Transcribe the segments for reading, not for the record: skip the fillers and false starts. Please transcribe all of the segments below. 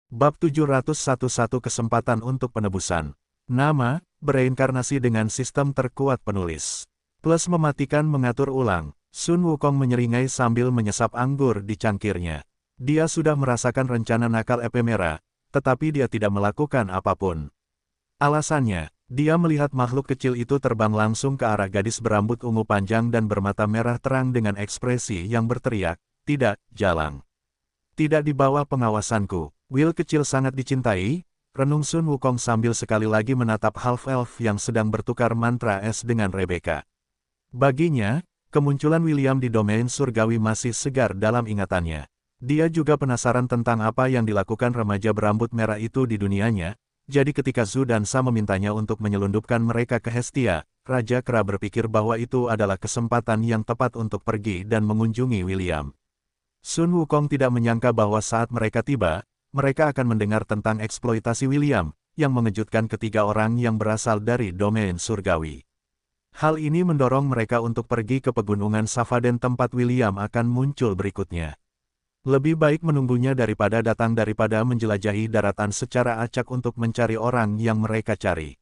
Bab 701 Kesempatan untuk Penebusan. Nama, bereinkarnasi dengan sistem terkuat penulis. Plus mematikan mengatur ulang. Sun Wukong menyeringai sambil menyesap anggur di cangkirnya. Dia sudah merasakan rencana nakal efemera, tetapi dia tidak melakukan apapun. Alasannya, dia melihat makhluk kecil itu terbang langsung ke arah gadis berambut ungu panjang dan bermata merah terang dengan ekspresi yang berteriak, "Tidak, Jalang. Tidak di bawah pengawasanku." Will kecil sangat dicintai, renung Sun Wukong sambil sekali lagi menatap half-elf yang sedang bertukar mantra es dengan Rebecca. Baginya, kemunculan William di domain surgawi masih segar dalam ingatannya. Dia juga penasaran tentang apa yang dilakukan remaja berambut merah itu di dunianya, jadi ketika Zhu dan Sa memintanya untuk menyelundupkan mereka ke Hestia, Raja Kera berpikir bahwa itu adalah kesempatan yang tepat untuk pergi dan mengunjungi William. Sun Wukong tidak menyangka bahwa saat mereka tiba, mereka akan mendengar tentang eksploitasi William, yang mengejutkan ketiga orang yang berasal dari domain surgawi. Hal ini mendorong mereka untuk pergi ke pegunungan Savaden tempat William akan muncul berikutnya. Lebih baik menunggunya daripada datang daripada menjelajahi daratan secara acak untuk mencari orang yang mereka cari.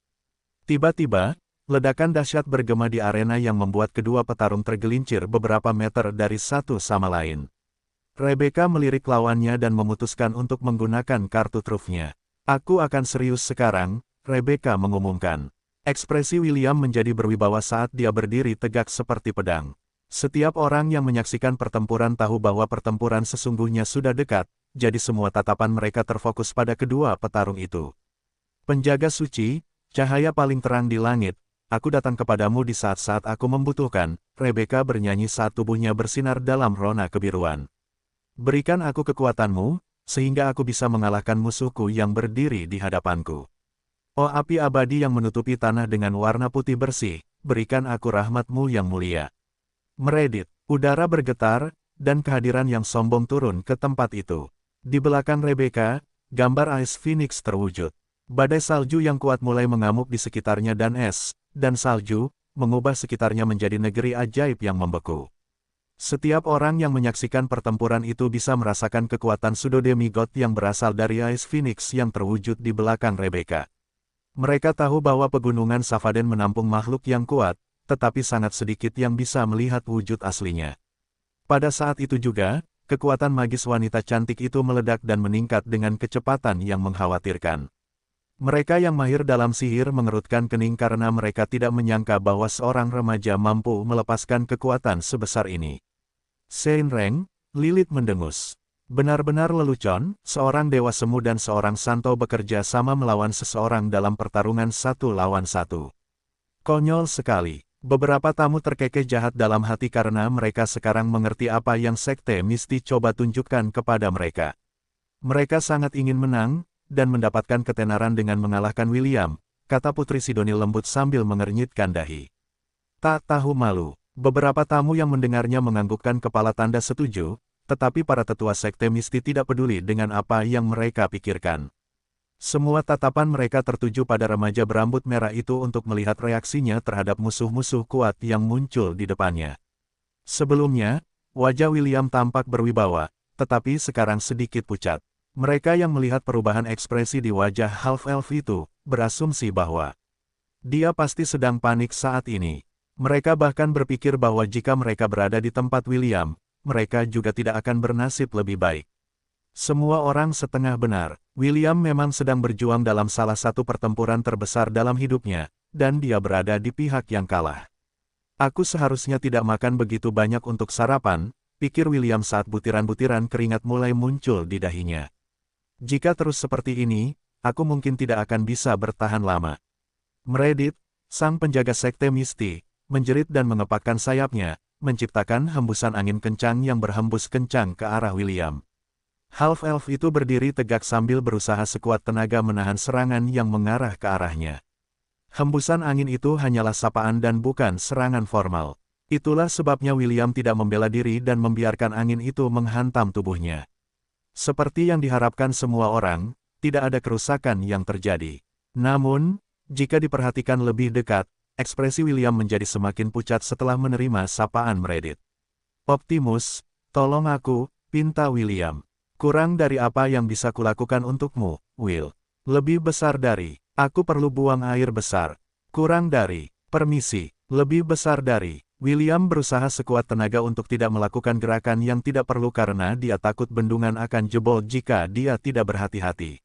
Tiba-tiba, ledakan dahsyat bergema di arena yang membuat kedua petarung tergelincir beberapa meter dari satu sama lain. Rebecca melirik lawannya dan memutuskan untuk menggunakan kartu trufnya. "Aku akan serius sekarang," Rebecca mengumumkan. Ekspresi William menjadi berwibawa saat dia berdiri tegak seperti pedang. Setiap orang yang menyaksikan pertempuran tahu bahwa pertempuran sesungguhnya sudah dekat, jadi semua tatapan mereka terfokus pada kedua petarung itu. "Penjaga suci, cahaya paling terang di langit, aku datang kepadamu di saat-saat aku membutuhkan," Rebecca bernyanyi saat tubuhnya bersinar dalam rona kebiruan. "Berikan aku kekuatanmu, sehingga aku bisa mengalahkan musuhku yang berdiri di hadapanku. Oh api abadi yang menutupi tanah dengan warna putih bersih, berikan aku rahmatmu yang mulia." Meredit, udara bergetar, dan kehadiran yang sombong turun ke tempat itu. Di belakang Rebecca, gambar Ice Phoenix terwujud. Badai salju yang kuat mulai mengamuk di sekitarnya dan salju, mengubah sekitarnya menjadi negeri ajaib yang membeku. Setiap orang yang menyaksikan pertempuran itu bisa merasakan kekuatan pseudo demigod yang berasal dari Ice Phoenix yang terwujud di belakang Rebecca. Mereka tahu bahwa pegunungan Savaden menampung makhluk yang kuat, tetapi sangat sedikit yang bisa melihat wujud aslinya. Pada saat itu juga, kekuatan magis wanita cantik itu meledak dan meningkat dengan kecepatan yang mengkhawatirkan. Mereka yang mahir dalam sihir mengerutkan kening karena mereka tidak menyangka bahwa seorang remaja mampu melepaskan kekuatan sebesar ini. Sein Reng, Lilith mendengus. Benar-benar lelucon, seorang dewa semu dan seorang santo bekerja sama melawan seseorang dalam pertarungan 1 lawan 1. Konyol sekali. Beberapa tamu terkekeh jahat dalam hati karena mereka sekarang mengerti apa yang Sekte Misti coba tunjukkan kepada mereka. Mereka sangat ingin menang, dan mendapatkan ketenaran dengan mengalahkan William, kata Putri Sidoni lembut sambil mengernyitkan dahi. Tak tahu malu. Beberapa tamu yang mendengarnya menganggukkan kepala tanda setuju, tetapi para tetua Sekte Misti tidak peduli dengan apa yang mereka pikirkan. Semua tatapan mereka tertuju pada remaja berambut merah itu untuk melihat reaksinya terhadap musuh-musuh kuat yang muncul di depannya. Sebelumnya, wajah William tampak berwibawa, tetapi sekarang sedikit pucat. Mereka yang melihat perubahan ekspresi di wajah half-elf itu, berasumsi bahwa dia pasti sedang panik saat ini. Mereka bahkan berpikir bahwa jika mereka berada di tempat William, mereka juga tidak akan bernasib lebih baik. Semua orang setengah benar. William memang sedang berjuang dalam salah satu pertempuran terbesar dalam hidupnya, dan dia berada di pihak yang kalah. "Aku seharusnya tidak makan begitu banyak untuk sarapan," pikir William saat butiran-butiran keringat mulai muncul di dahinya. "Jika terus seperti ini, aku mungkin tidak akan bisa bertahan lama." Meredit, sang penjaga Sekte Misti, menjerit dan mengepakkan sayapnya, menciptakan hembusan angin kencang yang berhembus kencang ke arah William. Half-elf itu berdiri tegak sambil berusaha sekuat tenaga menahan serangan yang mengarah ke arahnya. Hembusan angin itu hanyalah sapaan dan bukan serangan formal. Itulah sebabnya William tidak membela diri dan membiarkan angin itu menghantam tubuhnya. Seperti yang diharapkan semua orang, tidak ada kerusakan yang terjadi. Namun, jika diperhatikan lebih dekat, ekspresi William menjadi semakin pucat setelah menerima sapaan Meredit. "Optimus, tolong aku," pinta William. Kurang dari apa yang bisa kulakukan untukmu, Will. Lebih besar dari, aku perlu buang air besar. Kurang dari, permisi, lebih besar dari. William berusaha sekuat tenaga untuk tidak melakukan gerakan yang tidak perlu karena dia takut bendungan akan jebol jika dia tidak berhati-hati.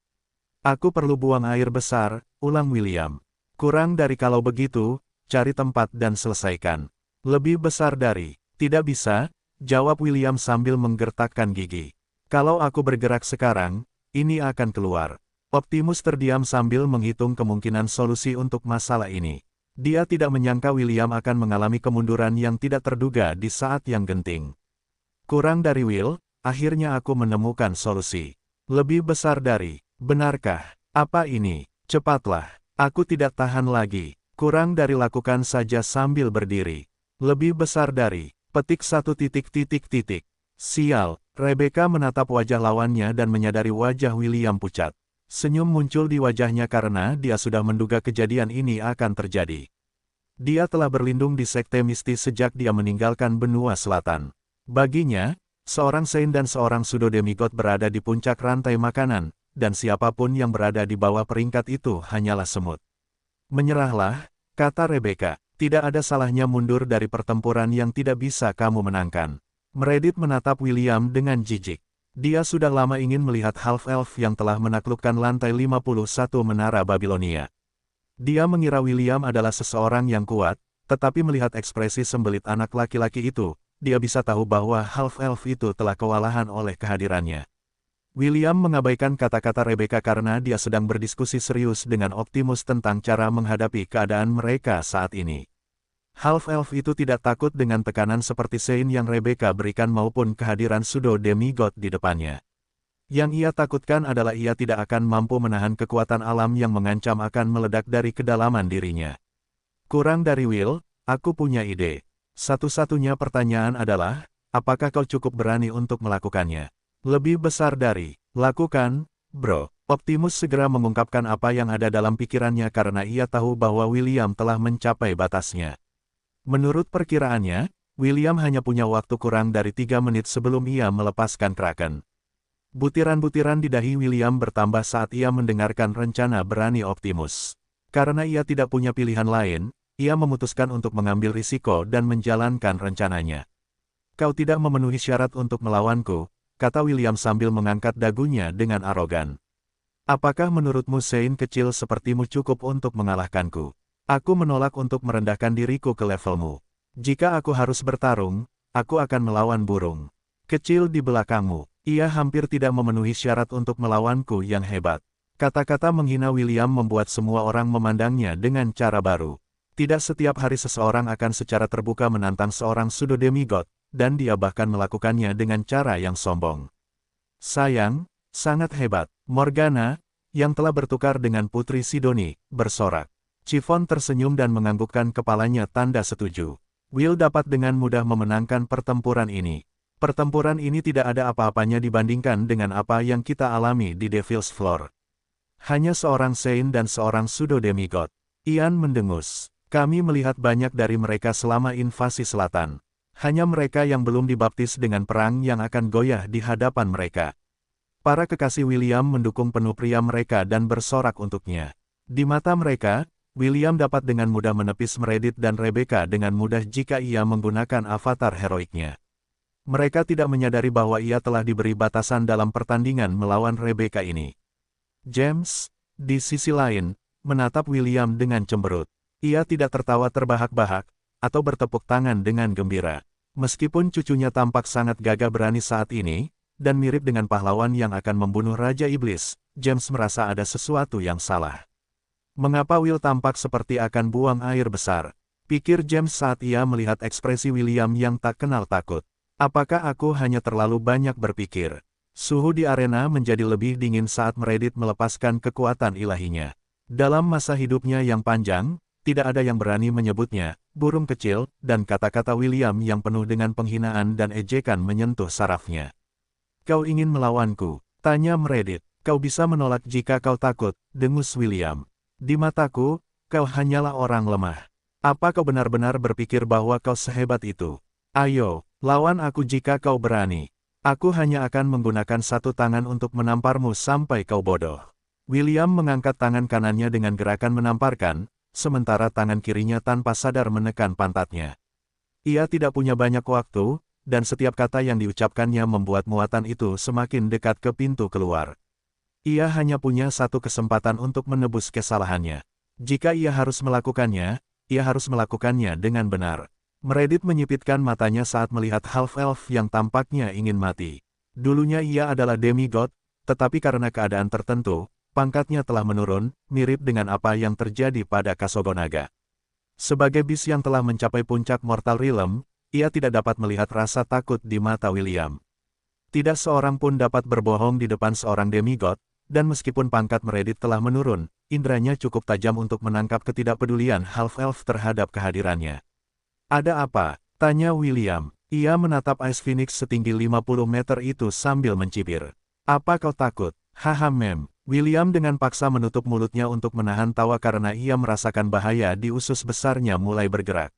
Aku perlu buang air besar, ulang William. Kurang dari kalau begitu, cari tempat dan selesaikan. Lebih besar dari, tidak bisa, jawab William sambil menggertakkan gigi. Kalau aku bergerak sekarang, ini akan keluar. Optimus terdiam sambil menghitung kemungkinan solusi untuk masalah ini. Dia tidak menyangka William akan mengalami kemunduran yang tidak terduga di saat yang genting. Kurang dari Will, akhirnya aku menemukan solusi. Lebih besar dari, benarkah? Apa ini? Cepatlah, aku tidak tahan lagi. Kurang dari lakukan saja sambil berdiri. Lebih besar dari, petik 1. Sial, Rebecca menatap wajah lawannya dan menyadari wajah William pucat. Senyum muncul di wajahnya karena dia sudah menduga kejadian ini akan terjadi. Dia telah berlindung di sekte mistis sejak dia meninggalkan benua selatan. Baginya, seorang Saint dan seorang pseudo-demigod berada di puncak rantai makanan, dan siapapun yang berada di bawah peringkat itu hanyalah semut. Menyerahlah, kata Rebecca, tidak ada salahnya mundur dari pertempuran yang tidak bisa kamu menangkan. Meredith menatap William dengan jijik. Dia sudah lama ingin melihat half-elf yang telah menaklukkan lantai 51 menara Babilonia. Dia mengira William adalah seseorang yang kuat, tetapi melihat ekspresi sembelit anak laki-laki itu, dia bisa tahu bahwa half-elf itu telah kewalahan oleh kehadirannya. William mengabaikan kata-kata Rebecca karena dia sedang berdiskusi serius dengan Optimus tentang cara menghadapi keadaan mereka saat ini. Half-elf itu tidak takut dengan tekanan seperti Saint yang Rebecca berikan maupun kehadiran pseudo-demigod di depannya. Yang ia takutkan adalah ia tidak akan mampu menahan kekuatan alam yang mengancam akan meledak dari kedalaman dirinya. Kurang dari Will, aku punya ide. Satu-satunya pertanyaan adalah, apakah kau cukup berani untuk melakukannya? Lebih besar dari, lakukan, bro. Optimus segera mengungkapkan apa yang ada dalam pikirannya karena ia tahu bahwa William telah mencapai batasnya. Menurut perkiraannya, William hanya punya waktu kurang dari 3 menit sebelum ia melepaskan Kraken. Butiran-butiran di dahi William bertambah saat ia mendengarkan rencana berani Optimus. Karena ia tidak punya pilihan lain, ia memutuskan untuk mengambil risiko dan menjalankan rencananya. Kau tidak memenuhi syarat untuk melawanku, kata William sambil mengangkat dagunya dengan arogan. Apakah menurutmu Saint kecil sepertimu cukup untuk mengalahkanku? Aku menolak untuk merendahkan diriku ke levelmu. Jika aku harus bertarung, aku akan melawan burung kecil di belakangmu. Ia hampir tidak memenuhi syarat untuk melawanku yang hebat. Kata-kata menghina William membuat semua orang memandangnya dengan cara baru. Tidak setiap hari seseorang akan secara terbuka menantang seorang pseudo-demigod, dan dia bahkan melakukannya dengan cara yang sombong. Sayang, sangat hebat. Morgana, yang telah bertukar dengan Putri Sidoni, bersorak. Chiffon tersenyum dan menganggukkan kepalanya tanda setuju. Will dapat dengan mudah memenangkan pertempuran ini. Pertempuran ini tidak ada apa-apanya dibandingkan dengan apa yang kita alami di Devil's Floor. Hanya seorang Saint dan seorang pseudo-demigod. Ian mendengus. Kami melihat banyak dari mereka selama invasi selatan. Hanya mereka yang belum dibaptis dengan perang yang akan goyah di hadapan mereka. Para kekasih William mendukung penuh pria mereka dan bersorak untuknya. Di mata mereka, William dapat dengan mudah menepis Meredith dan Rebecca dengan mudah jika ia menggunakan avatar heroiknya. Mereka tidak menyadari bahwa ia telah diberi batasan dalam pertandingan melawan Rebecca ini. James, di sisi lain, menatap William dengan cemberut. Ia tidak tertawa terbahak-bahak, atau bertepuk tangan dengan gembira. Meskipun cucunya tampak sangat gagah berani saat ini, dan mirip dengan pahlawan yang akan membunuh Raja Iblis, James merasa ada sesuatu yang salah. Mengapa Will tampak seperti akan buang air besar? Pikir James saat ia melihat ekspresi William yang tak kenal takut. Apakah aku hanya terlalu banyak berpikir? Suhu di arena menjadi lebih dingin saat Meredith melepaskan kekuatan ilahinya. Dalam masa hidupnya yang panjang, tidak ada yang berani menyebutnya, burung kecil, dan kata-kata William yang penuh dengan penghinaan dan ejekan menyentuh sarafnya. Kau ingin melawanku? Tanya Meredith. Kau bisa menolak jika kau takut, dengus William. Di mataku, kau hanyalah orang lemah. Apa kau benar-benar berpikir bahwa kau sehebat itu? Ayo, lawan aku jika kau berani. Aku hanya akan menggunakan satu tangan untuk menamparmu sampai kau bodoh. William mengangkat tangan kanannya dengan gerakan menamparkan, sementara tangan kirinya tanpa sadar menekan pantatnya. Ia tidak punya banyak waktu, dan setiap kata yang diucapkannya membuat muatan itu semakin dekat ke pintu keluar. Ia hanya punya satu kesempatan untuk menebus kesalahannya. Jika ia harus melakukannya, ia harus melakukannya dengan benar. Meredith menyipitkan matanya saat melihat half-elf yang tampaknya ingin mati. Dulunya ia adalah demigod, tetapi karena keadaan tertentu, pangkatnya telah menurun, mirip dengan apa yang terjadi pada Kasogonaga. Sebagai bis yang telah mencapai puncak Mortal Realm, ia tidak dapat melihat rasa takut di mata William. Tidak seorang pun dapat berbohong di depan seorang demigod, dan meskipun pangkat Meredith telah menurun, indranya cukup tajam untuk menangkap ketidakpedulian half-elf terhadap kehadirannya. Ada apa? Tanya William. Ia menatap Ice Phoenix setinggi 50 meter itu sambil mencibir. Apa kau takut? Haha mem. William dengan paksa menutup mulutnya untuk menahan tawa karena ia merasakan bahaya di usus besarnya mulai bergerak.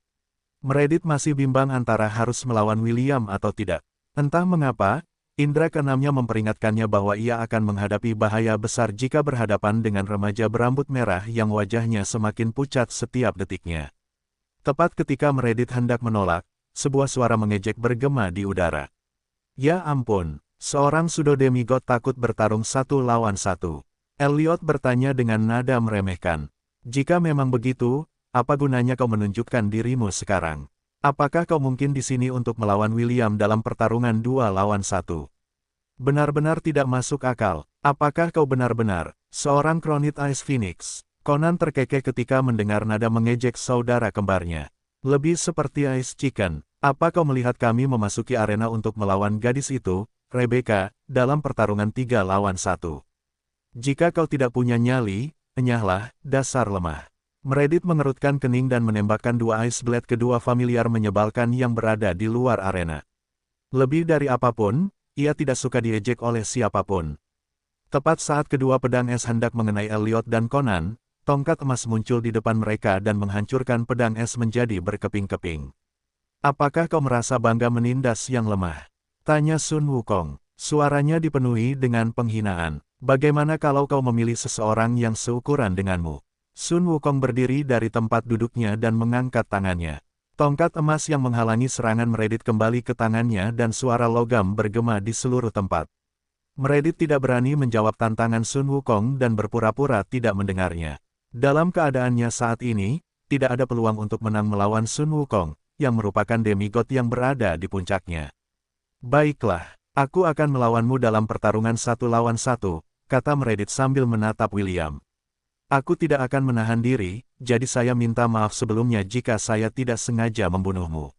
Meredith masih bimbang antara harus melawan William atau tidak. Entah mengapa, indera keenamnya memperingatkannya bahwa ia akan menghadapi bahaya besar jika berhadapan dengan remaja berambut merah yang wajahnya semakin pucat setiap detiknya. Tepat ketika Meredith hendak menolak, sebuah suara mengejek bergema di udara. Ya ampun, seorang pseudo demigod takut bertarung satu lawan satu. Elliot bertanya dengan nada meremehkan. Jika memang begitu, apa gunanya kau menunjukkan dirimu sekarang? Apakah kau mungkin di sini untuk melawan William dalam pertarungan 2 lawan 1? Benar-benar tidak masuk akal. Apakah kau benar-benar seorang Chronid Ice Phoenix? Conan terkekeh ketika mendengar nada mengejek saudara kembarnya. Lebih seperti Ice Chicken. Apa kau melihat kami memasuki arena untuk melawan gadis itu, Rebecca, dalam pertarungan 3 lawan 1? Jika kau tidak punya nyali, enyahlah, dasar lemah. Meredith mengerutkan kening dan menembakkan 2 Ice Blade kedua familiar menyebalkan yang berada di luar arena. Lebih dari apapun, ia tidak suka diejek oleh siapapun. Tepat saat kedua pedang es hendak mengenai Elliot dan Conan, tongkat emas muncul di depan mereka dan menghancurkan pedang es menjadi berkeping-keping. Apakah kau merasa bangga menindas yang lemah? Tanya Sun Wukong. Suaranya dipenuhi dengan penghinaan. Bagaimana kalau kau memilih seseorang yang seukuran denganmu? Sun Wukong berdiri dari tempat duduknya dan mengangkat tangannya. Tongkat emas yang menghalangi serangan Meredith kembali ke tangannya dan suara logam bergema di seluruh tempat. Meredith tidak berani menjawab tantangan Sun Wukong dan berpura-pura tidak mendengarnya. Dalam keadaannya saat ini, tidak ada peluang untuk menang melawan Sun Wukong, yang merupakan demigod yang berada di puncaknya. Baiklah, aku akan melawanmu dalam pertarungan 1 lawan 1, kata Meredith sambil menatap William. Aku tidak akan menahan diri, jadi saya minta maaf sebelumnya jika saya tidak sengaja membunuhmu.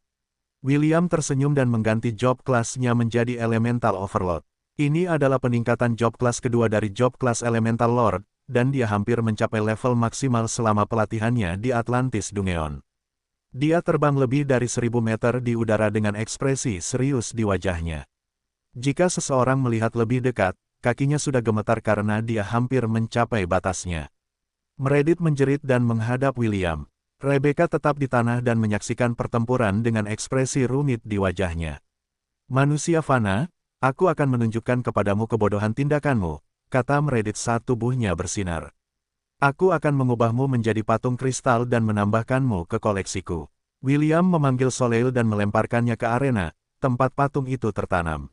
William tersenyum dan mengganti job kelasnya menjadi Elemental Overlord. Ini adalah peningkatan job kelas kedua dari job kelas Elemental Lord, dan dia hampir mencapai level maksimal selama pelatihannya di Atlantis Dungeon. Dia terbang lebih dari 1000 meter di udara dengan ekspresi serius di wajahnya. Jika seseorang melihat lebih dekat, kakinya sudah gemetar karena dia hampir mencapai batasnya. Meredith menjerit dan menghadap William. Rebecca tetap di tanah dan menyaksikan pertempuran dengan ekspresi rumit di wajahnya. Manusia fana, aku akan menunjukkan kepadamu kebodohan tindakanmu, kata Meredith saat tubuhnya bersinar. Aku akan mengubahmu menjadi patung kristal dan menambahkanmu ke koleksiku. William memanggil Soleil dan melemparkannya ke arena, tempat patung itu tertanam.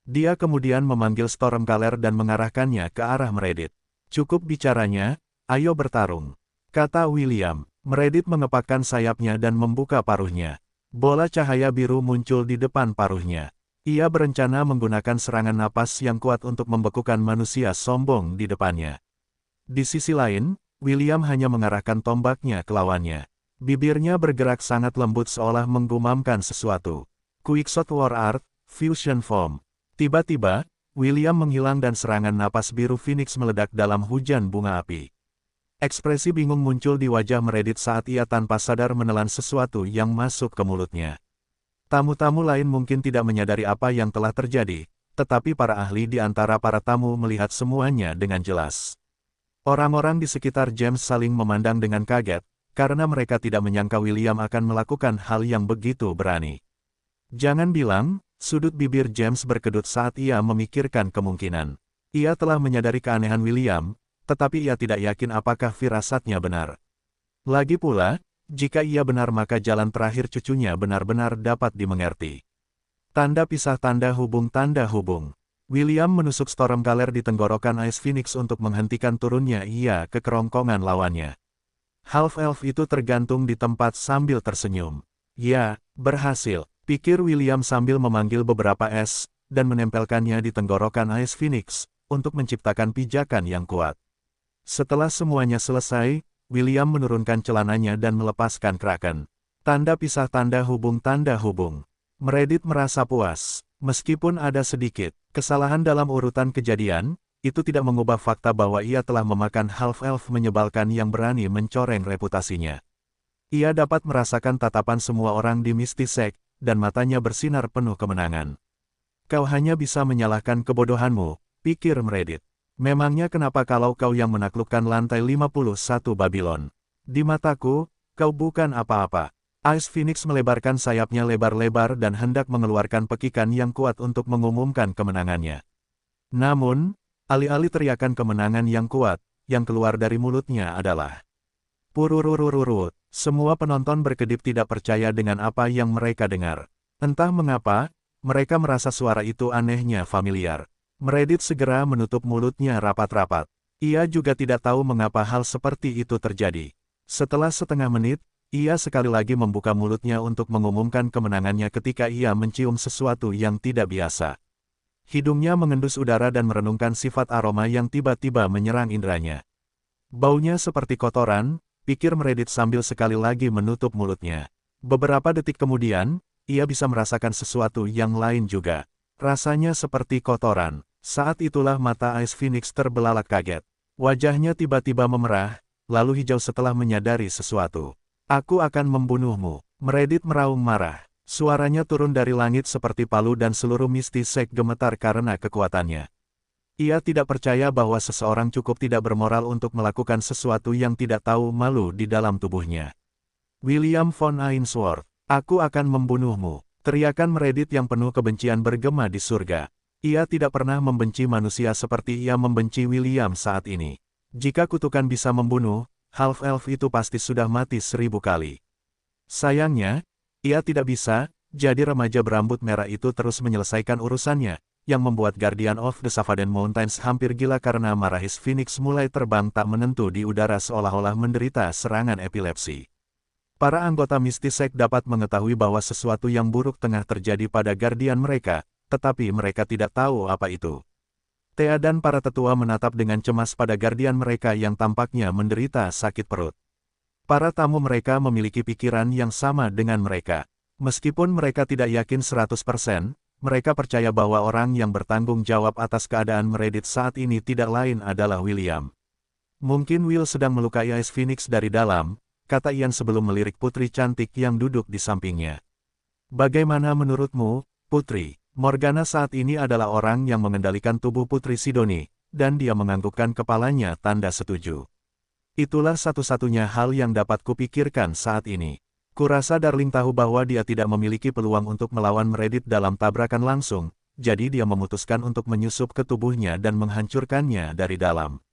Dia kemudian memanggil Stormcaller dan mengarahkannya ke arah Meredith. Cukup bicaranya, ayo bertarung, kata William. Meredith mengepakkan sayapnya dan membuka paruhnya. Bola cahaya biru muncul di depan paruhnya. Ia berencana menggunakan serangan napas yang kuat untuk membekukan manusia sombong di depannya. Di sisi lain, William hanya mengarahkan tombaknya ke lawannya. Bibirnya bergerak sangat lembut seolah menggumamkan sesuatu. Quickshot War Art, Fusion Form. Tiba-tiba, William menghilang dan serangan napas biru Phoenix meledak dalam hujan bunga api. Ekspresi bingung muncul di wajah Meredith saat ia tanpa sadar menelan sesuatu yang masuk ke mulutnya. Tamu-tamu lain mungkin tidak menyadari apa yang telah terjadi, tetapi para ahli di antara para tamu melihat semuanya dengan jelas. Orang-orang di sekitar James saling memandang dengan kaget, karena mereka tidak menyangka William akan melakukan hal yang begitu berani. Jangan bilang, Sudut bibir James berkedut saat ia memikirkan kemungkinan. Ia telah menyadari keanehan William, tetapi ia tidak yakin apakah firasatnya benar. Lagi pula, jika ia benar maka jalan terakhir cucunya benar-benar dapat dimengerti. Tanda pisah tanda hubung. William menusuk Stormcaller di tenggorokan Ice Phoenix untuk menghentikan turunnya ia ke kerongkongan lawannya. Half-elf itu tergantung di tempat sambil tersenyum. Ya, berhasil, pikir William sambil memanggil beberapa es, dan menempelkannya di tenggorokan Ice Phoenix, untuk menciptakan pijakan yang kuat. Setelah semuanya selesai, William menurunkan celananya dan melepaskan Kraken. Tanda pisah tanda hubung. Meredith merasa puas. Meskipun ada sedikit kesalahan dalam urutan kejadian, itu tidak mengubah fakta bahwa ia telah memakan half-elf menyebalkan yang berani mencoreng reputasinya. Ia dapat merasakan tatapan semua orang di Misty Sect, dan matanya bersinar penuh kemenangan. Kau hanya bisa menyalahkan kebodohanmu, pikir Meredith. Memangnya kenapa kalau kau yang menaklukkan lantai 51 Babylon? Di mataku, kau bukan apa-apa. Ice Phoenix melebarkan sayapnya lebar-lebar dan hendak mengeluarkan pekikan yang kuat untuk mengumumkan kemenangannya. Namun, alih-alih teriakan kemenangan yang kuat, yang keluar dari mulutnya adalah purururururut. Semua penonton berkedip tidak percaya dengan apa yang mereka dengar. Entah mengapa, mereka merasa suara itu anehnya familiar. Meredith segera menutup mulutnya rapat-rapat. Ia juga tidak tahu mengapa hal seperti itu terjadi. Setelah setengah menit, ia sekali lagi membuka mulutnya untuk mengumumkan kemenangannya ketika ia mencium sesuatu yang tidak biasa. Hidungnya mengendus udara dan merenungkan sifat aroma yang tiba-tiba menyerang inderanya. Baunya seperti kotoran, pikir Meredith sambil sekali lagi menutup mulutnya. Beberapa detik kemudian, ia bisa merasakan sesuatu yang lain juga. Rasanya seperti kotoran. Saat itulah mata Ice Phoenix terbelalak kaget. Wajahnya tiba-tiba memerah, lalu hijau setelah menyadari sesuatu. Aku akan membunuhmu. Meredith meraung marah. Suaranya turun dari langit seperti palu dan seluruh Misty Sect gemetar karena kekuatannya. Ia tidak percaya bahwa seseorang cukup tidak bermoral untuk melakukan sesuatu yang tidak tahu malu di dalam tubuhnya. William von Ainsworth, aku akan membunuhmu. Teriakan Meredith yang penuh kebencian bergema di surga. Ia tidak pernah membenci manusia seperti ia membenci William saat ini. Jika kutukan bisa membunuh, half-elf itu pasti sudah mati 1000 kali. Sayangnya, ia tidak bisa, jadi remaja berambut merah itu terus menyelesaikan urusannya, yang membuat Guardian of the Savaden Mountains hampir gila karena marah Ice Phoenix mulai terbang tak menentu di udara seolah-olah menderita serangan epilepsi. Para anggota Misty Sect dapat mengetahui bahwa sesuatu yang buruk tengah terjadi pada Guardian mereka, tetapi mereka tidak tahu apa itu. Thea dan para tetua menatap dengan cemas pada Guardian mereka yang tampaknya menderita sakit perut. Para tamu mereka memiliki pikiran yang sama dengan mereka. Meskipun mereka tidak yakin 100%, mereka percaya bahwa orang yang bertanggung jawab atas keadaan Meredith saat ini tidak lain adalah William. Mungkin Will sedang melukai Ice Phoenix dari dalam, kata Ian sebelum melirik putri cantik yang duduk di sampingnya. Bagaimana menurutmu, putri? Morgana saat ini adalah orang yang mengendalikan tubuh Putri Sidoni, dan dia menganggukkan kepalanya tanda setuju. Itulah satu-satunya hal yang dapat kupikirkan saat ini. Kurasa Darling tahu bahwa dia tidak memiliki peluang untuk melawan Meredith dalam tabrakan langsung, jadi dia memutuskan untuk menyusup ke tubuhnya dan menghancurkannya dari dalam.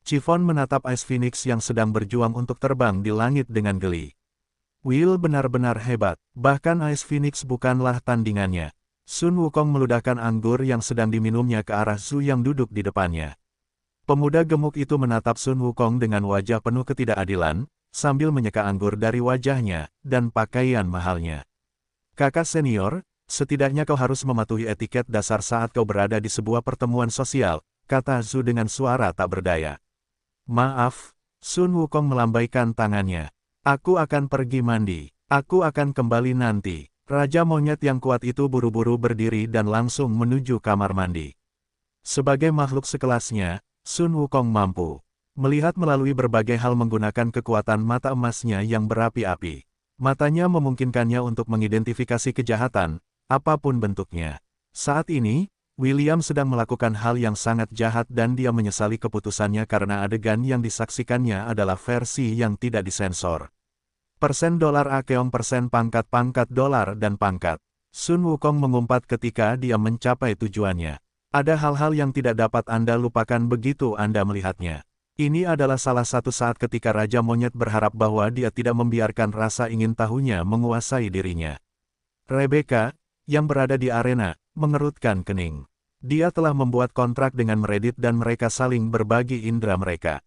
Chiffon menatap Ice Phoenix yang sedang berjuang untuk terbang di langit dengan geli. Will benar-benar hebat, bahkan Ice Phoenix bukanlah tandingannya. Sun Wukong meludahkan anggur yang sedang diminumnya ke arah Zhu yang duduk di depannya. Pemuda gemuk itu menatap Sun Wukong dengan wajah penuh ketidakadilan, sambil menyeka anggur dari wajahnya, dan pakaian mahalnya. Kakak senior, setidaknya kau harus mematuhi etiket dasar saat kau berada di sebuah pertemuan sosial, kata Zhu dengan suara tak berdaya. Maaf, Sun Wukong melambaikan tangannya. Aku akan pergi mandi. Aku akan kembali nanti. Raja monyet yang kuat itu buru-buru berdiri dan langsung menuju kamar mandi. Sebagai makhluk sekelasnya, Sun Wukong mampu melihat melalui berbagai hal menggunakan kekuatan mata emasnya yang berapi-api. Matanya memungkinkannya untuk mengidentifikasi kejahatan, apapun bentuknya. Saat ini, William sedang melakukan hal yang sangat jahat dan dia menyesali keputusannya karena adegan yang disaksikannya adalah versi yang tidak disensor. Persen dolar akeong persen pangkat dolar dan pangkat. Sun Wukong mengumpat ketika dia mencapai tujuannya. Ada hal-hal yang tidak dapat Anda lupakan begitu Anda melihatnya. Ini adalah salah satu saat ketika Raja Monyet berharap bahwa dia tidak membiarkan rasa ingin tahunya menguasai dirinya. Rebecca, yang berada di arena, mengerutkan kening. Dia telah membuat kontrak dengan Meredith dan mereka saling berbagi indera mereka.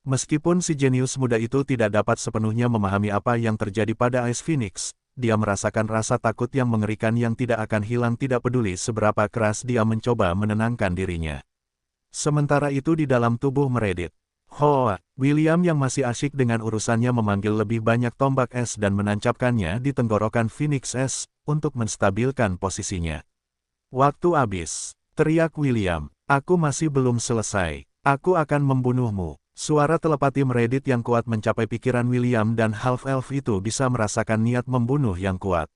Meskipun si jenius muda itu tidak dapat sepenuhnya memahami apa yang terjadi pada Ice Phoenix, dia merasakan rasa takut yang mengerikan yang tidak akan hilang tidak peduli seberapa keras dia mencoba menenangkan dirinya. Sementara itu di dalam tubuh Meredith, William yang masih asyik dengan urusannya memanggil lebih banyak tombak es dan menancapkannya di tenggorokan Phoenix es, untuk menstabilkan posisinya. Waktu habis, teriak William, aku masih belum selesai, aku akan membunuhmu. Suara telepati Meredith yang kuat mencapai pikiran William dan half-elf itu bisa merasakan niat membunuh yang kuat.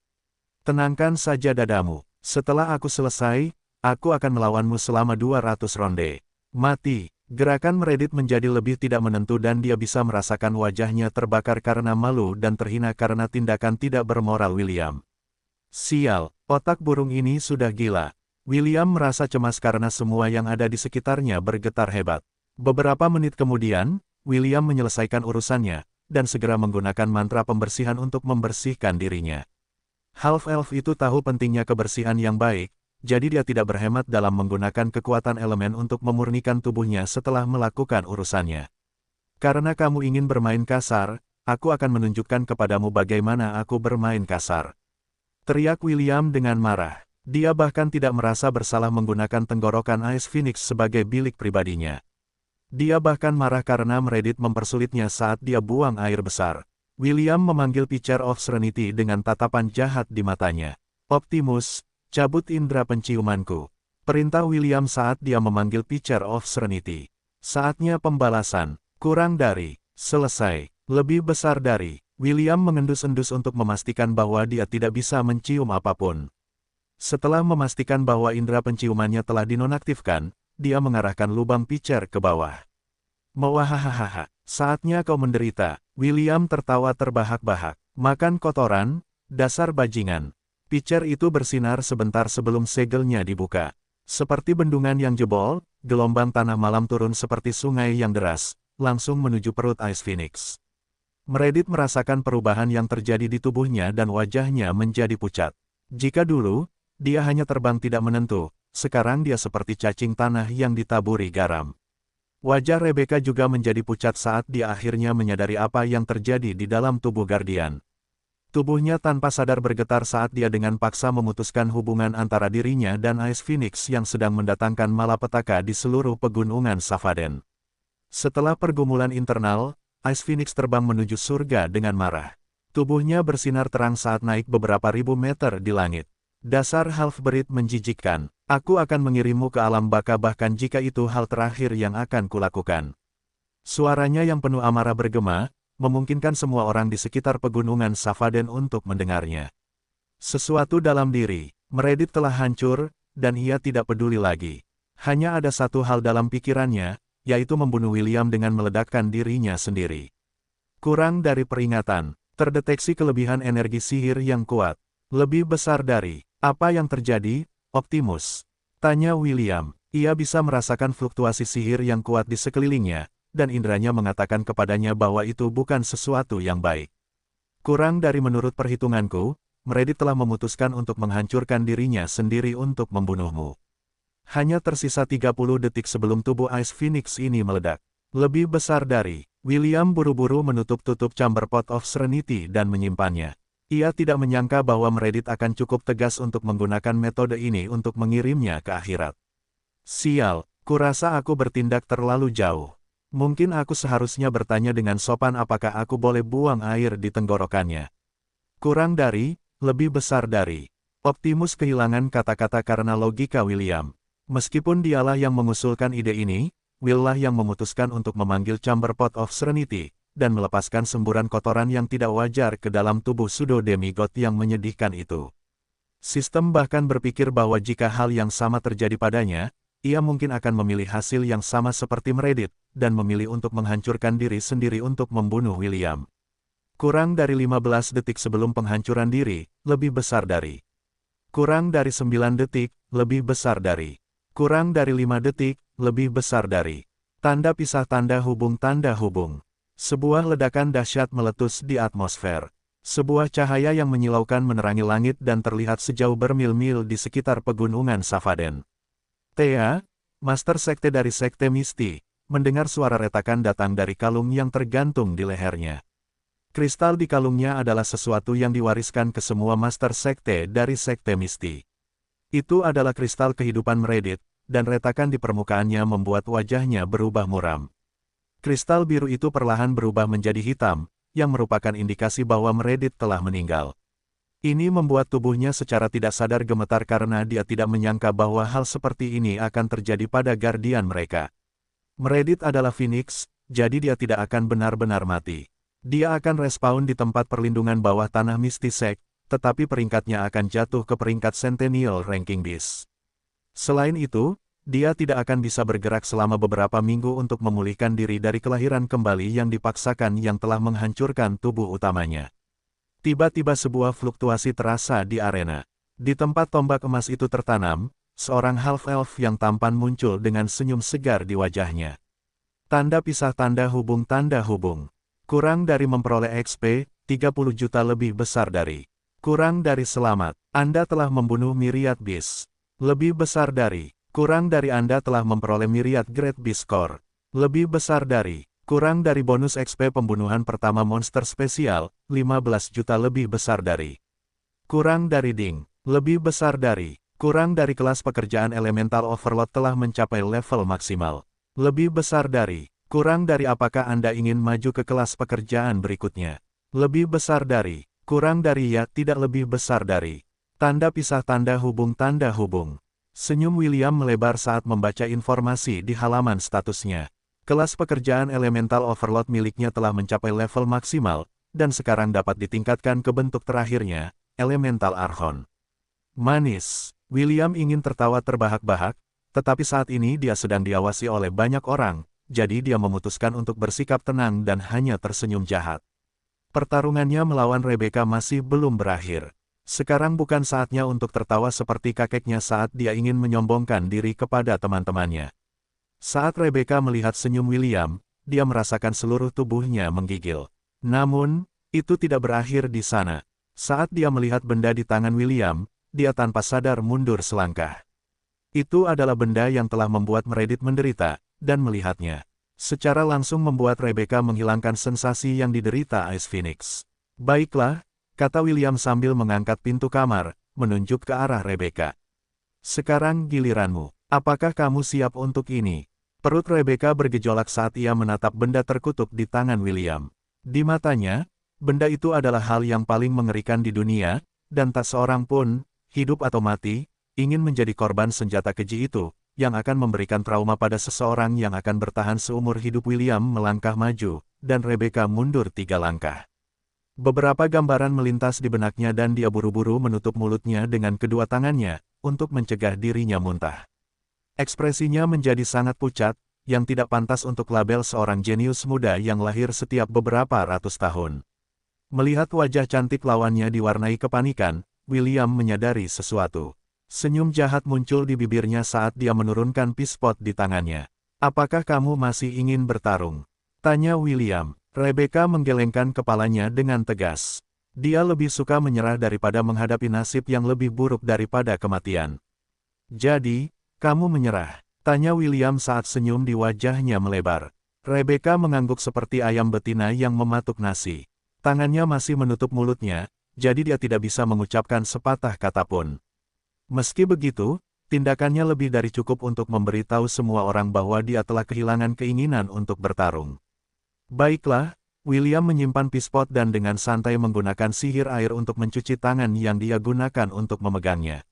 Tenangkan saja dadamu, setelah aku selesai, aku akan melawanmu selama 200 ronde. Mati. Gerakan Meredith menjadi lebih tidak menentu dan dia bisa merasakan wajahnya terbakar karena malu dan terhina karena tindakan tidak bermoral William. Sial, otak burung ini sudah gila. William merasa cemas karena semua yang ada di sekitarnya bergetar hebat. Beberapa menit kemudian, William menyelesaikan urusannya, dan segera menggunakan mantra pembersihan untuk membersihkan dirinya. Half-elf itu tahu pentingnya kebersihan yang baik, jadi dia tidak berhemat dalam menggunakan kekuatan elemen untuk memurnikan tubuhnya setelah melakukan urusannya. Karena kamu ingin bermain kasar, aku akan menunjukkan kepadamu bagaimana aku bermain kasar. Teriak William dengan marah. Dia bahkan tidak merasa bersalah menggunakan tenggorokan Ice Phoenix sebagai bilik pribadinya. Dia bahkan marah karena Meredith mempersulitnya saat dia buang air besar. William memanggil Pitcher of Serenity dengan tatapan jahat di matanya. Optimus, cabut indera penciumanku. Perintah William saat dia memanggil Pitcher of Serenity. Saatnya pembalasan. Kurang dari. Selesai. Lebih besar dari. William mengendus-endus untuk memastikan bahwa dia tidak bisa mencium apapun. Setelah memastikan bahwa indera penciumannya telah dinonaktifkan, dia mengarahkan lubang Pitcher ke bawah. Mwahahaha. Saatnya kau menderita. William tertawa terbahak-bahak. Makan kotoran, dasar bajingan. Pitcher itu bersinar sebentar sebelum segelnya dibuka. Seperti bendungan yang jebol, gelombang tanah malam turun seperti sungai yang deras, langsung menuju perut Ice Phoenix. Meredith merasakan perubahan yang terjadi di tubuhnya dan wajahnya menjadi pucat. Jika dulu, dia hanya terbang tidak menentu, sekarang dia seperti cacing tanah yang ditaburi garam. Wajah Rebecca juga menjadi pucat saat dia akhirnya menyadari apa yang terjadi di dalam tubuh Guardian. Tubuhnya tanpa sadar bergetar saat dia dengan paksa memutuskan hubungan antara dirinya dan Ice Phoenix yang sedang mendatangkan malapetaka di seluruh pegunungan Savaden. Setelah pergumulan internal, Ice Phoenix terbang menuju surga dengan marah. Tubuhnya bersinar terang saat naik beberapa ribu meter di langit. Dasar half-breed menjijikkan. Aku akan mengirimmu ke alam baka bahkan jika itu hal terakhir yang akan kulakukan. Suaranya yang penuh amarah bergema, memungkinkan semua orang di sekitar pegunungan Savaden untuk mendengarnya. Sesuatu dalam diri, Meredith telah hancur, dan ia tidak peduli lagi. Hanya ada satu hal dalam pikirannya, yaitu membunuh William dengan meledakkan dirinya sendiri. Kurang dari peringatan, terdeteksi kelebihan energi sihir yang kuat. Lebih besar dari, apa yang terjadi, Optimus? Tanya William. Ia bisa merasakan fluktuasi sihir yang kuat di sekelilingnya, dan inderanya mengatakan kepadanya bahwa itu bukan sesuatu yang baik. Kurang dari menurut perhitunganku, Meredith telah memutuskan untuk menghancurkan dirinya sendiri untuk membunuhmu. Hanya tersisa 30 detik sebelum tubuh Ice Phoenix ini meledak. Lebih besar dari, William buru-buru menutup-tutup Chamber Pot of Serenity dan menyimpannya. Ia tidak menyangka bahwa Meredith akan cukup tegas untuk menggunakan metode ini untuk mengirimnya ke akhirat. Sial, kurasa aku bertindak terlalu jauh. Mungkin aku seharusnya bertanya dengan sopan apakah aku boleh buang air di tenggorokannya. Kurang dari, lebih besar dari. Optimus kehilangan kata-kata karena logika William. Meskipun dialah yang mengusulkan ide ini, Will lah yang memutuskan untuk memanggil Chamber Pot of Serenity, dan melepaskan semburan kotoran yang tidak wajar ke dalam tubuh pseudo demigod yang menyedihkan itu. Sistem bahkan berpikir bahwa jika hal yang sama terjadi padanya, ia mungkin akan memilih hasil yang sama seperti Meredith, dan memilih untuk menghancurkan diri sendiri untuk membunuh William. Kurang dari 15 detik sebelum penghancuran diri, lebih besar dari. Kurang dari 9 detik, lebih besar dari. Kurang dari 5 detik, lebih besar dari. Tanda pisah tanda hubung tanda hubung. Sebuah ledakan dahsyat meletus di atmosfer. Sebuah cahaya yang menyilaukan menerangi langit dan terlihat sejauh bermil-mil di sekitar pegunungan Savaden. Thea, master sekte dari sekte Misti, mendengar suara retakan datang dari kalung yang tergantung di lehernya. Kristal di kalungnya adalah sesuatu yang diwariskan ke semua master sekte dari sekte Misti. Itu adalah kristal kehidupan Meredith, dan retakan di permukaannya membuat wajahnya berubah muram. Kristal biru itu perlahan berubah menjadi hitam, yang merupakan indikasi bahwa Meredith telah meninggal. Ini membuat tubuhnya secara tidak sadar gemetar karena dia tidak menyangka bahwa hal seperti ini akan terjadi pada guardian mereka. Meredith adalah Phoenix, jadi dia tidak akan benar-benar mati. Dia akan respawn di tempat perlindungan bawah tanah Mystisek, tetapi peringkatnya akan jatuh ke peringkat Centennial Ranking Beast. Selain itu, dia tidak akan bisa bergerak selama beberapa minggu untuk memulihkan diri dari kelahiran kembali yang dipaksakan yang telah menghancurkan tubuh utamanya. Tiba-tiba sebuah fluktuasi terasa di arena. Di tempat tombak emas itu tertanam, seorang half-elf yang tampan muncul dengan senyum segar di wajahnya. Tanda pisah tanda hubung tanda hubung. Kurang dari memperoleh XP, 30 juta lebih besar dari. Kurang dari selamat, Anda telah membunuh Myriad Beast. Lebih besar dari. Kurang dari Anda telah memperoleh Myriad Great Beast Core. Lebih besar dari. Kurang dari bonus XP pembunuhan pertama monster spesial, 15 juta lebih besar dari. Kurang dari ding. Lebih besar dari. Kurang dari kelas pekerjaan Elemental Overload telah mencapai level maksimal. Lebih besar dari. Kurang dari apakah Anda ingin maju ke kelas pekerjaan berikutnya? Lebih besar dari. Kurang dari ya tidak lebih besar dari. Tanda pisah tanda hubung tanda hubung. Senyum William melebar saat membaca informasi di halaman statusnya. Kelas pekerjaan Elemental Overload miliknya telah mencapai level maksimal, dan sekarang dapat ditingkatkan ke bentuk terakhirnya, Elemental Archon. Manis. William ingin tertawa terbahak-bahak, tetapi saat ini dia sedang diawasi oleh banyak orang. Jadi dia memutuskan untuk bersikap tenang dan hanya tersenyum jahat. Pertarungannya melawan Rebecca masih belum berakhir. Sekarang bukan saatnya untuk tertawa seperti kakeknya saat dia ingin menyombongkan diri kepada teman-temannya. Saat Rebecca melihat senyum William, dia merasakan seluruh tubuhnya menggigil. Namun, itu tidak berakhir di sana. Saat dia melihat benda di tangan William, dia tanpa sadar mundur selangkah. Itu adalah benda yang telah membuat Meredith menderita, dan melihatnya. Secara langsung membuat Rebecca menghilangkan sensasi yang diderita Ice Phoenix. Baiklah, kata William sambil mengangkat pintu kamar, menunjuk ke arah Rebecca. Sekarang giliranmu. Apakah kamu siap untuk ini? Perut Rebecca bergejolak saat ia menatap benda terkutuk di tangan William. Di matanya, benda itu adalah hal yang paling mengerikan di dunia, dan tak seorang pun, hidup atau mati, ingin menjadi korban senjata keji itu, yang akan memberikan trauma pada seseorang yang akan bertahan seumur hidup. William melangkah maju, dan Rebecca mundur 3 langkah. Beberapa gambaran melintas di benaknya dan dia buru-buru menutup mulutnya dengan kedua tangannya, untuk mencegah dirinya muntah. Ekspresinya menjadi sangat pucat, yang tidak pantas untuk label seorang jenius muda yang lahir setiap beberapa ratus tahun. Melihat wajah cantik lawannya diwarnai kepanikan, William menyadari sesuatu. Senyum jahat muncul di bibirnya saat dia menurunkan pispot di tangannya. Apakah kamu masih ingin bertarung? Tanya William. Rebecca menggelengkan kepalanya dengan tegas. Dia lebih suka menyerah daripada menghadapi nasib yang lebih buruk daripada kematian. Jadi, kamu menyerah? Tanya William saat senyum di wajahnya melebar. Rebecca mengangguk seperti ayam betina yang mematuk nasi. Tangannya masih menutup mulutnya, jadi dia tidak bisa mengucapkan sepatah kata pun. Meski begitu, tindakannya lebih dari cukup untuk memberitahu semua orang bahwa dia telah kehilangan keinginan untuk bertarung. Baiklah, William menyimpan pispot dan dengan santai menggunakan sihir air untuk mencuci tangan yang dia gunakan untuk memegangnya.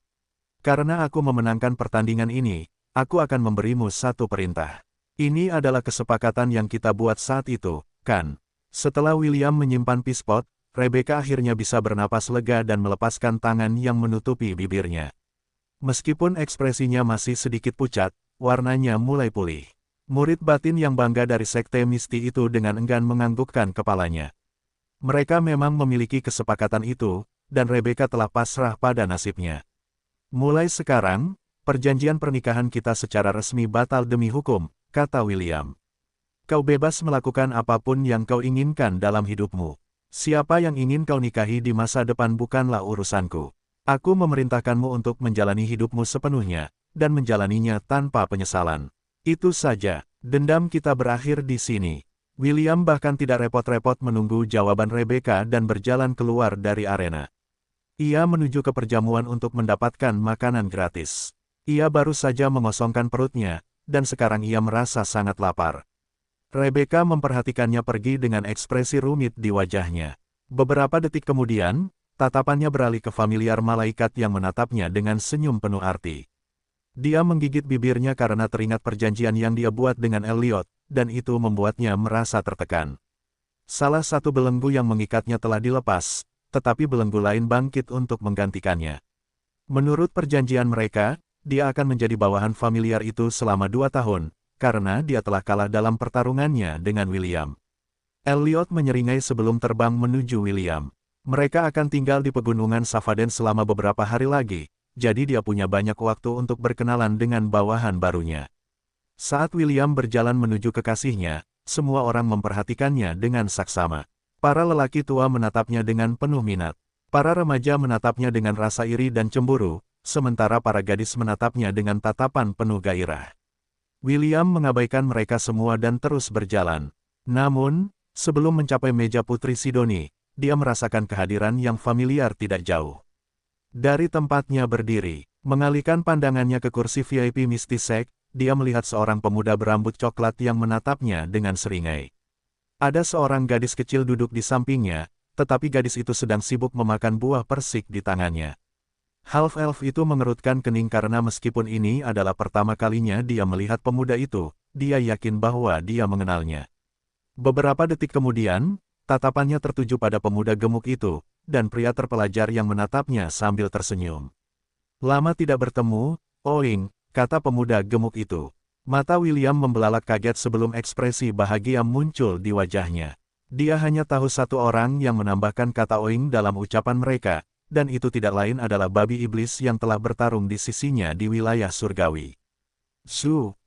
Karena aku memenangkan pertandingan ini, aku akan memberimu satu perintah. Ini adalah kesepakatan yang kita buat saat itu, kan? Setelah William menyimpan pispot, Rebecca akhirnya bisa bernapas lega dan melepaskan tangan yang menutupi bibirnya. Meskipun ekspresinya masih sedikit pucat, warnanya mulai pulih. Murid batin yang bangga dari sekte Misti itu dengan enggan menganggukkan kepalanya. Mereka memang memiliki kesepakatan itu, dan Rebecca telah pasrah pada nasibnya. Mulai sekarang, perjanjian pernikahan kita secara resmi batal demi hukum, kata William. Kau bebas melakukan apapun yang kau inginkan dalam hidupmu. Siapa yang ingin kau nikahi di masa depan bukanlah urusanku. Aku memerintahkanmu untuk menjalani hidupmu sepenuhnya, dan menjalaninya tanpa penyesalan. Itu saja, dendam kita berakhir di sini. William bahkan tidak repot-repot menunggu jawaban Rebecca dan berjalan keluar dari arena. Ia menuju ke perjamuan untuk mendapatkan makanan gratis. Ia baru saja mengosongkan perutnya, dan sekarang ia merasa sangat lapar. Rebecca memperhatikannya pergi dengan ekspresi rumit di wajahnya. Beberapa detik kemudian, tatapannya beralih ke familiar malaikat yang menatapnya dengan senyum penuh arti. Dia menggigit bibirnya karena teringat perjanjian yang dia buat dengan Elliot, dan itu membuatnya merasa tertekan. Salah satu belenggu yang mengikatnya telah dilepas, tetapi belenggu lain bangkit untuk menggantikannya. Menurut perjanjian mereka, dia akan menjadi bawahan familiar itu selama 2 tahun, karena dia telah kalah dalam pertarungannya dengan William. Elliot menyeringai sebelum terbang menuju William. Mereka akan tinggal di pegunungan Savaden selama beberapa hari lagi, jadi dia punya banyak waktu untuk berkenalan dengan bawahan barunya. Saat William berjalan menuju kekasihnya, semua orang memperhatikannya dengan saksama. Para lelaki tua menatapnya dengan penuh minat. Para remaja menatapnya dengan rasa iri dan cemburu, sementara para gadis menatapnya dengan tatapan penuh gairah. William mengabaikan mereka semua dan terus berjalan. Namun, sebelum mencapai meja Putri Sidoni, dia merasakan kehadiran yang familiar tidak jauh. Dari tempatnya berdiri, mengalihkan pandangannya ke kursi VIP Misty Sek, dia melihat seorang pemuda berambut coklat yang menatapnya dengan seringai. Ada seorang gadis kecil duduk di sampingnya, tetapi gadis itu sedang sibuk memakan buah persik di tangannya. Half-elf itu mengerutkan kening karena meskipun ini adalah pertama kalinya dia melihat pemuda itu, dia yakin bahwa dia mengenalnya. Beberapa detik kemudian, tatapannya tertuju pada pemuda gemuk itu, dan pria terpelajar yang menatapnya sambil tersenyum. Lama tidak bertemu, Oing, kata pemuda gemuk itu. Mata William membelalak kaget sebelum ekspresi bahagia muncul di wajahnya. Dia hanya tahu satu orang yang menambahkan kata Oing dalam ucapan mereka, dan itu tidak lain adalah babi iblis yang telah bertarung di sisinya di wilayah surgawi.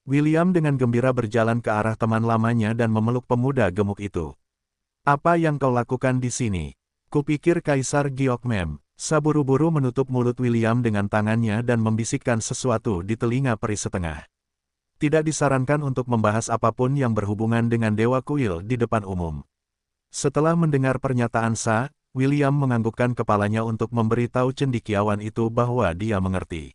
William dengan gembira berjalan ke arah teman lamanya dan memeluk pemuda gemuk itu. Apa yang kau lakukan di sini? Kupikir Kaisar Giokmem. Saburu-buru menutup mulut William dengan tangannya dan membisikkan sesuatu di telinga peri setengah. Tidak disarankan untuk membahas apapun yang berhubungan dengan Dewa Kuil di depan umum. Setelah mendengar pernyataan Sa, William menganggukkan kepalanya untuk memberitahu cendekiawan itu bahwa dia mengerti.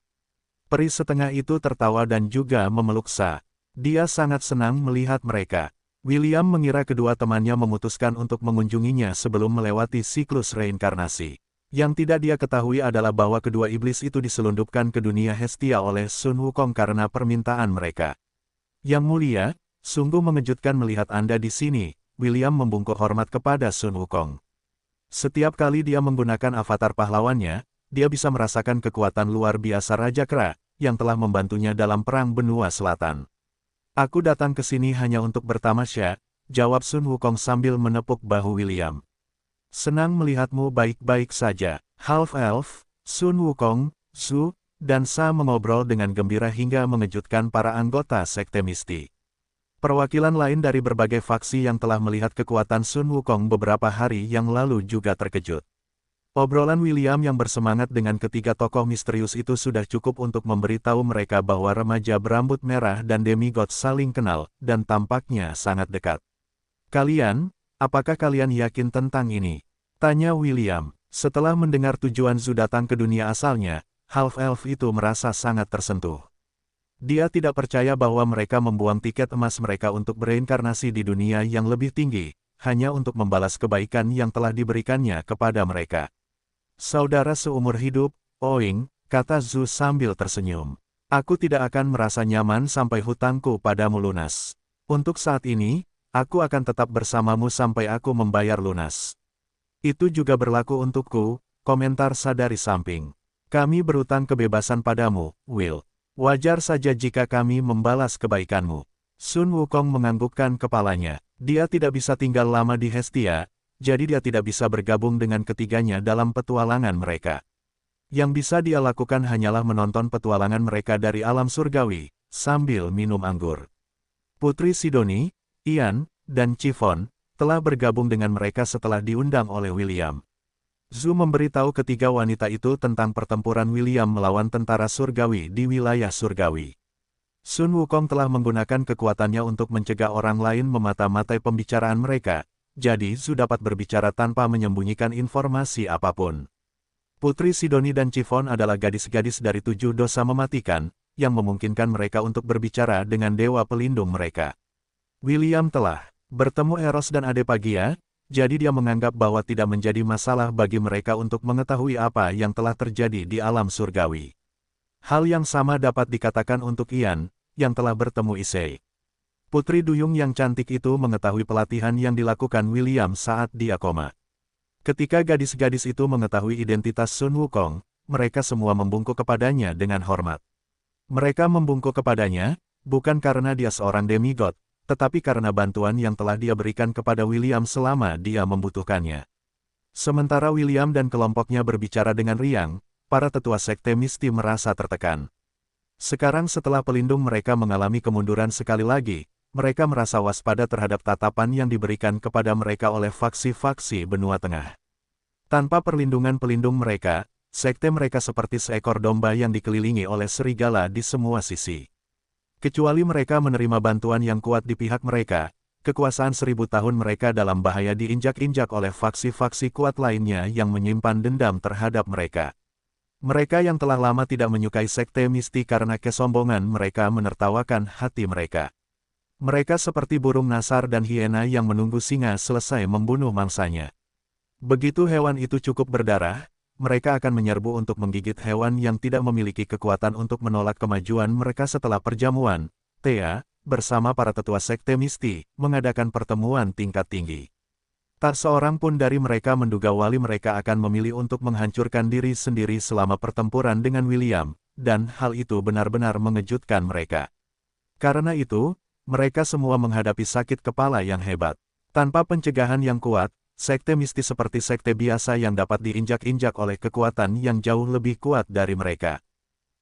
Peri setengah itu tertawa dan juga memeluk Sa. Dia sangat senang melihat mereka. William mengira kedua temannya memutuskan untuk mengunjunginya sebelum melewati siklus reinkarnasi. Yang tidak dia ketahui adalah bahwa kedua iblis itu diselundupkan ke dunia Hestia oleh Sun Wukong karena permintaan mereka. Yang mulia, sungguh mengejutkan melihat Anda di sini, William membungkuk hormat kepada Sun Wukong. Setiap kali dia menggunakan avatar pahlawannya, dia bisa merasakan kekuatan luar biasa Raja Kra, yang telah membantunya dalam perang benua selatan. Aku datang ke sini hanya untuk bertamasya, jawab Sun Wukong sambil menepuk bahu William. Senang melihatmu baik-baik saja. Half-elf, Sun Wukong, Su, dan Sa mengobrol dengan gembira hingga mengejutkan para anggota Sekte Misti. Perwakilan lain dari berbagai faksi yang telah melihat kekuatan Sun Wukong beberapa hari yang lalu juga terkejut. Obrolan William yang bersemangat dengan ketiga tokoh misterius itu sudah cukup untuk memberitahu mereka bahwa remaja berambut merah dan demigod saling kenal, dan tampaknya sangat dekat. Apakah kalian yakin tentang ini? Tanya William. Setelah mendengar tujuan Zhu datang ke dunia asalnya, half-elf itu merasa sangat tersentuh. Dia tidak percaya bahwa mereka membuang tiket emas mereka untuk bereinkarnasi di dunia yang lebih tinggi, hanya untuk membalas kebaikan yang telah diberikannya kepada mereka. Saudara seumur hidup, Oing, kata Zhu sambil tersenyum. Aku tidak akan merasa nyaman sampai hutangku padamu lunas. Untuk saat ini, aku akan tetap bersamamu sampai aku membayar lunas. Itu juga berlaku untukku, komentar Sa dari samping. Kami berutang kebebasan padamu, Will. Wajar saja jika kami membalas kebaikanmu. Sun Wukong menganggukkan kepalanya. Dia tidak bisa tinggal lama di Hestia, jadi dia tidak bisa bergabung dengan ketiganya dalam petualangan mereka. Yang bisa dia lakukan hanyalah menonton petualangan mereka dari alam surgawi, sambil minum anggur. Putri Sidoni, Ian, dan Chiffon, telah bergabung dengan mereka setelah diundang oleh William. Zhu memberitahu ketiga wanita itu tentang pertempuran William melawan tentara surgawi di wilayah surgawi. Sun Wukong telah menggunakan kekuatannya untuk mencegah orang lain memata-matai pembicaraan mereka, jadi Zhu dapat berbicara tanpa menyembunyikan informasi apapun. Putri Sidoni dan Chiffon adalah gadis-gadis dari 7 dosa mematikan, yang memungkinkan mereka untuk berbicara dengan dewa pelindung mereka. William telah bertemu Eros dan Adepagia, jadi dia menganggap bahwa tidak menjadi masalah bagi mereka untuk mengetahui apa yang telah terjadi di alam surgawi. Hal yang sama dapat dikatakan untuk Ian, yang telah bertemu Issei. Putri duyung yang cantik itu mengetahui pelatihan yang dilakukan William saat dia koma. Ketika gadis-gadis itu mengetahui identitas Sun Wukong, mereka semua membungkuk kepadanya dengan hormat. Mereka membungkuk kepadanya, bukan karena dia seorang demigod, tetapi karena bantuan yang telah dia berikan kepada William selama dia membutuhkannya. Sementara William dan kelompoknya berbicara dengan riang, para tetua sekte Misti merasa tertekan. Sekarang setelah pelindung mereka mengalami kemunduran sekali lagi, mereka merasa waspada terhadap tatapan yang diberikan kepada mereka oleh faksi-faksi benua tengah. Tanpa perlindungan pelindung mereka, sekte mereka seperti seekor domba yang dikelilingi oleh serigala di semua sisi. Kecuali mereka menerima bantuan yang kuat di pihak mereka, kekuasaan 1000 tahun mereka dalam bahaya diinjak-injak oleh faksi-faksi kuat lainnya yang menyimpan dendam terhadap mereka. Mereka yang telah lama tidak menyukai sekte Misti karena kesombongan mereka menertawakan hati mereka. Mereka seperti burung nasar dan hiena yang menunggu singa selesai membunuh mangsanya. Begitu hewan itu cukup berdarah, mereka akan menyerbu untuk menggigit hewan yang tidak memiliki kekuatan untuk menolak kemajuan mereka setelah perjamuan. Thea, bersama para tetua sekte Misti, mengadakan pertemuan tingkat tinggi. Tak seorang pun dari mereka menduga wali mereka akan memilih untuk menghancurkan diri sendiri selama pertempuran dengan William, dan hal itu benar-benar mengejutkan mereka. Karena itu, mereka semua menghadapi sakit kepala yang hebat. Tanpa pencegahan yang kuat, sekte Misti seperti sekte biasa yang dapat diinjak-injak oleh kekuatan yang jauh lebih kuat dari mereka.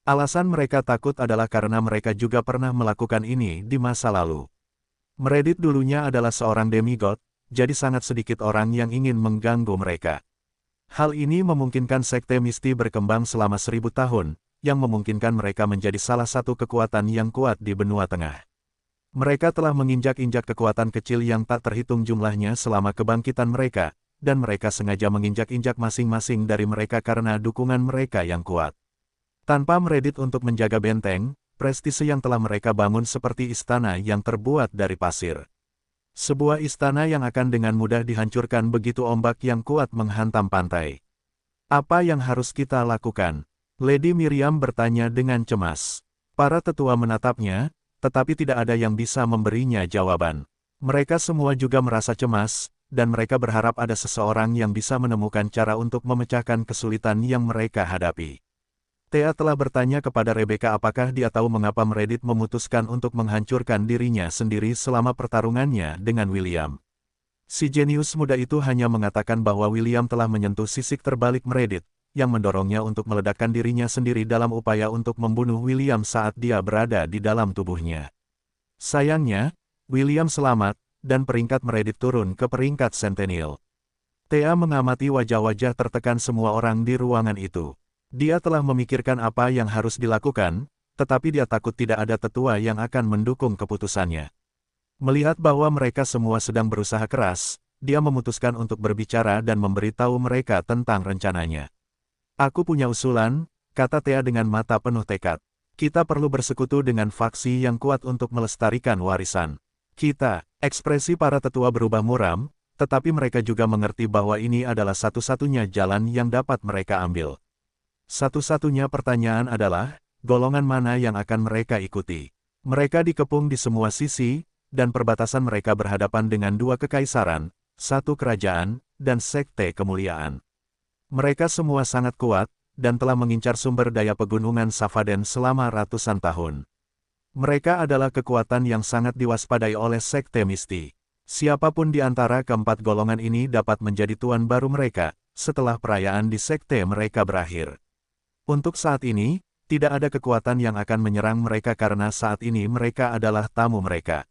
Alasan mereka takut adalah karena mereka juga pernah melakukan ini di masa lalu. Meredith dulunya adalah seorang demigod, jadi sangat sedikit orang yang ingin mengganggu mereka. Hal ini memungkinkan sekte Misti berkembang selama 1000 tahun, yang memungkinkan mereka menjadi salah satu kekuatan yang kuat di benua tengah. Mereka telah menginjak-injak kekuatan kecil yang tak terhitung jumlahnya selama kebangkitan mereka, dan mereka sengaja menginjak-injak masing-masing dari mereka karena dukungan mereka yang kuat. Tanpa Meredith untuk menjaga benteng, prestise yang telah mereka bangun seperti istana yang terbuat dari pasir. Sebuah istana yang akan dengan mudah dihancurkan begitu ombak yang kuat menghantam pantai. Apa yang harus kita lakukan? Lady Miriam bertanya dengan cemas. Para tetua menatapnya, tetapi tidak ada yang bisa memberinya jawaban. Mereka semua juga merasa cemas, dan mereka berharap ada seseorang yang bisa menemukan cara untuk memecahkan kesulitan yang mereka hadapi. Thea telah bertanya kepada Rebecca apakah dia tahu mengapa Meredith memutuskan untuk menghancurkan dirinya sendiri selama pertarungannya dengan William. Si jenius muda itu hanya mengatakan bahwa William telah menyentuh sisik terbalik Meredith, yang mendorongnya untuk meledakkan dirinya sendiri dalam upaya untuk membunuh William saat dia berada di dalam tubuhnya. Sayangnya, William selamat, dan peringkat Meredith turun ke peringkat Centennial. Thea mengamati wajah-wajah tertekan semua orang di ruangan itu. Dia telah memikirkan apa yang harus dilakukan, tetapi dia takut tidak ada tetua yang akan mendukung keputusannya. Melihat bahwa mereka semua sedang berusaha keras, dia memutuskan untuk berbicara dan memberitahu mereka tentang rencananya. Aku punya usulan, kata Thea dengan mata penuh tekad. Kita perlu bersekutu dengan faksi yang kuat untuk melestarikan warisan. Ekspresi para tetua berubah muram, tetapi mereka juga mengerti bahwa ini adalah satu-satunya jalan yang dapat mereka ambil. Satu-satunya pertanyaan adalah, golongan mana yang akan mereka ikuti? Mereka dikepung di semua sisi, dan perbatasan mereka berhadapan dengan 2 kekaisaran, 1 kerajaan, dan sekte kemuliaan. Mereka semua sangat kuat, dan telah mengincar sumber daya pegunungan Savaden selama ratusan tahun. Mereka adalah kekuatan yang sangat diwaspadai oleh sekte Misti. Siapapun di antara keempat golongan ini dapat menjadi tuan baru mereka, setelah perayaan di sekte mereka berakhir. Untuk saat ini, tidak ada kekuatan yang akan menyerang mereka karena saat ini mereka adalah tamu mereka.